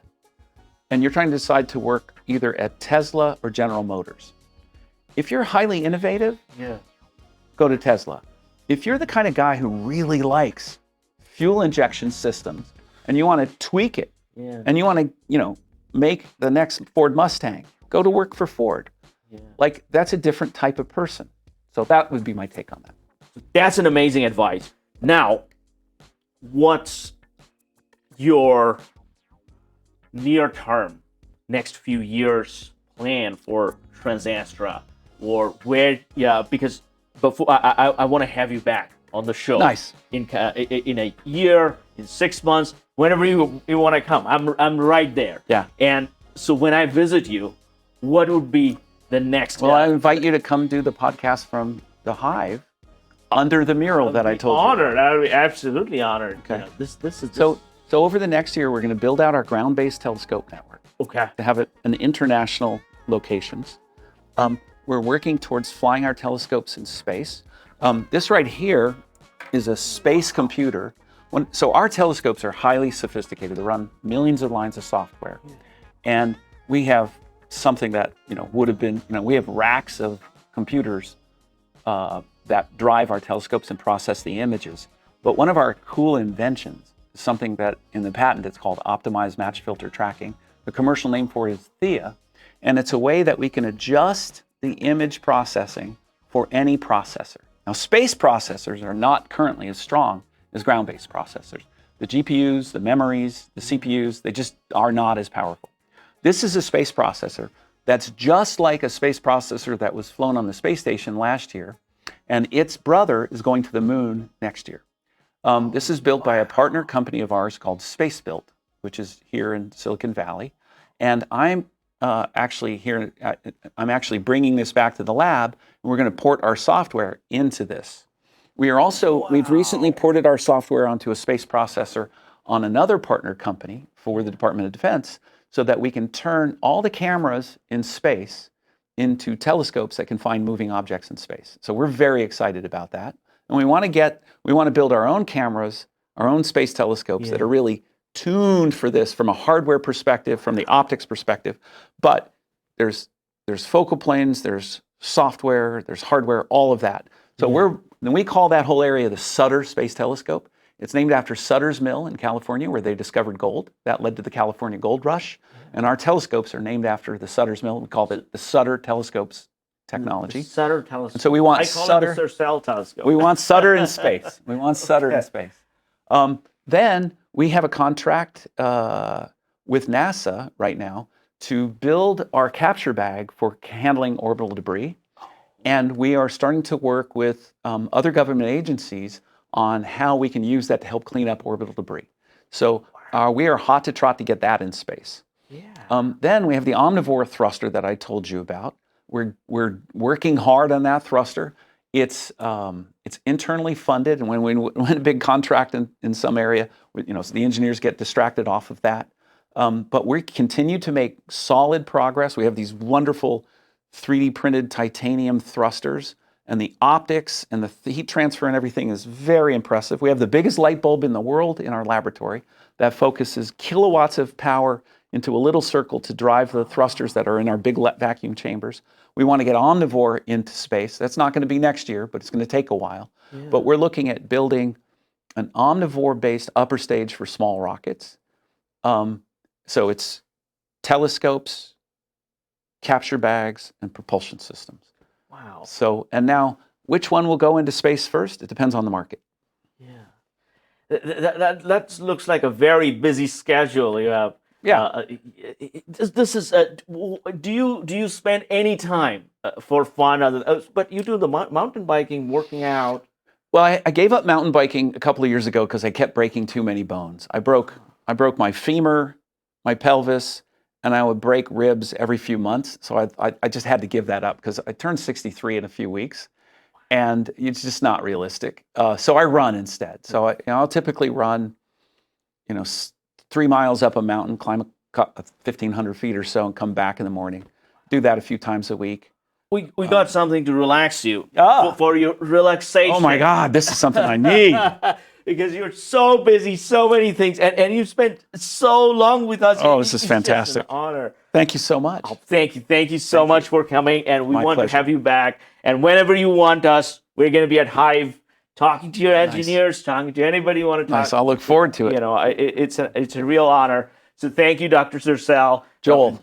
and you're trying to decide to work either at Tesla or General Motors. If you're highly innovative, go to Tesla. If you're the kind of guy who really likes fuel injection systems and you want to tweak it, and you want to, make the next Ford Mustang, go to work for Ford. Like, that's a different type of person. So that would be my take on that. That's an amazing advice. Now, what's your near-term, next few years plan for TransAstra? Or where, because before I want to have you back on the show. Nice. In a year, in 6 months, whenever you want to come. I'm right there. Yeah. And so when I visit you, what would be the next? Well, I invite you to come do the podcast from the Hive under the mural that I told you. Honored. I would be absolutely honored. Okay. This is So over the next year, we're going to build out our ground-based telescope network okay. to have it in international locations. We're working towards flying our telescopes in space. This right here is a space computer. So our telescopes are highly sophisticated. They run millions of lines of software. And we have something that, would have been, we have racks of computers that drive our telescopes and process the images. But one of our cool inventions is something that in the patent, it's called optimized match filter tracking. The commercial name for it is Thea. And it's a way that we can adjust the image processing for any processor. Now, space processors are not currently as strong as ground-based processors. The GPUs, the memories, the CPUs, they just are not as powerful. This is a space processor that's just like a space processor that was flown on the space station last year, and its brother is going to the moon next year. This is built by a partner company of ours called SpaceBuilt, which is here in Silicon Valley, and I'm actually bringing this back to the lab, and we're going to port our software into this. We've recently ported our software onto a space processor on another partner company for the Department of Defense, so that we can turn all the cameras in space into telescopes that can find moving objects in space. So we're very excited about that. And we want to build our own cameras, our own space telescopes that are really tuned for this from a hardware perspective, from the optics perspective. But there's focal planes, there's software, there's hardware, all of that. So we call that whole area the Sutter Space Telescope. It's named after Sutter's Mill in California, where they discovered gold. That led to the California Gold Rush. And our telescopes are named after the Sutter's Mill. We call it the Sutter Telescopes technology. The Sutter Telescope. And so we want I call it the Sercel Telescope. We want Sutter in space. We want Sutter in space. Then we have a contract with NASA right now to build our capture bag for handling orbital debris. And we are starting to work with other government agencies on how we can use that to help clean up orbital debris. So we are hot to trot to get that in space. Then we have the omnivore thruster that I told you about. We're working hard on that thruster. It's internally funded, and when we win a big contract in some area, so the engineers get distracted off of that. But we continue to make solid progress. We have these wonderful 3D printed titanium thrusters, and the optics and the heat transfer and everything is very impressive. We have the biggest light bulb in the world in our laboratory that focuses kilowatts of power into a little circle to drive the thrusters that are in our big vacuum chambers. We want to get omnivore into space. That's not going to be next year, but it's going to take a while. But we're looking at building an omnivore-based upper stage for small rockets. So it's telescopes, capture bags, and propulsion systems. Wow. So, and now, which one will go into space first? It depends on the market. That looks like a very busy schedule you have. Yeah. This is. Do you spend any time for fun? But you do the mountain biking, working out. Well, I gave up mountain biking a couple of years ago because I kept breaking too many bones. I broke my femur, my pelvis, and I would break ribs every few months. So I just had to give that up because I turned 63 in a few weeks, and it's just not realistic. So I run instead. So I'll typically run, 3 miles up a mountain, climb 1,500 feet or so, and come back in the morning. Do that a few times a week. We got something to relax you for your relaxation. Oh my God, this is something I need. Because you're so busy, so many things, and you spent so long with us. Oh, this is fantastic. It's an honor. Thank you so much. Oh, thank you so much for coming, and we My want pleasure. to have you back. And whenever you want us, we're going to be at Hive, talking to your engineers, talking to anybody you want to talk. Nice. I'll look forward to it. It's a real honor. So thank you, Dr. Sercel. Joel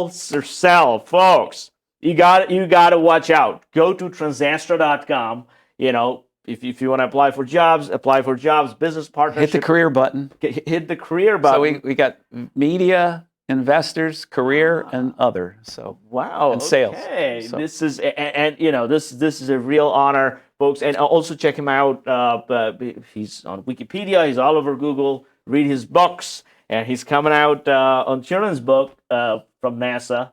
Sercel, folks. You got to watch out. Go to TransAstra.com. If you want to apply for jobs, business partnerships. Hit the career button. Hit the career button. So we got media, investors, career, and other. So wow. and sales. Okay. So. This is this is a real honor, folks. And also check him out. He's on Wikipedia. He's all over Google. Read his books, and he's coming out on children's book from NASA.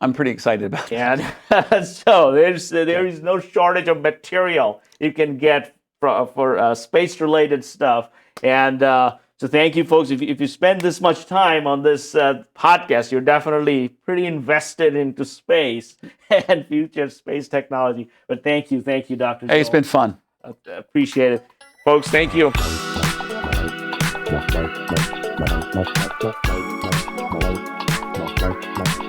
I'm pretty excited about that. And so there is no shortage of material you can get for space-related stuff. And so thank you, folks. If you spend this much time on this podcast, you're definitely pretty invested into space and future space technology. But thank you, Dr. Hey, it's been fun. Appreciate it. Folks, thank you. Bye.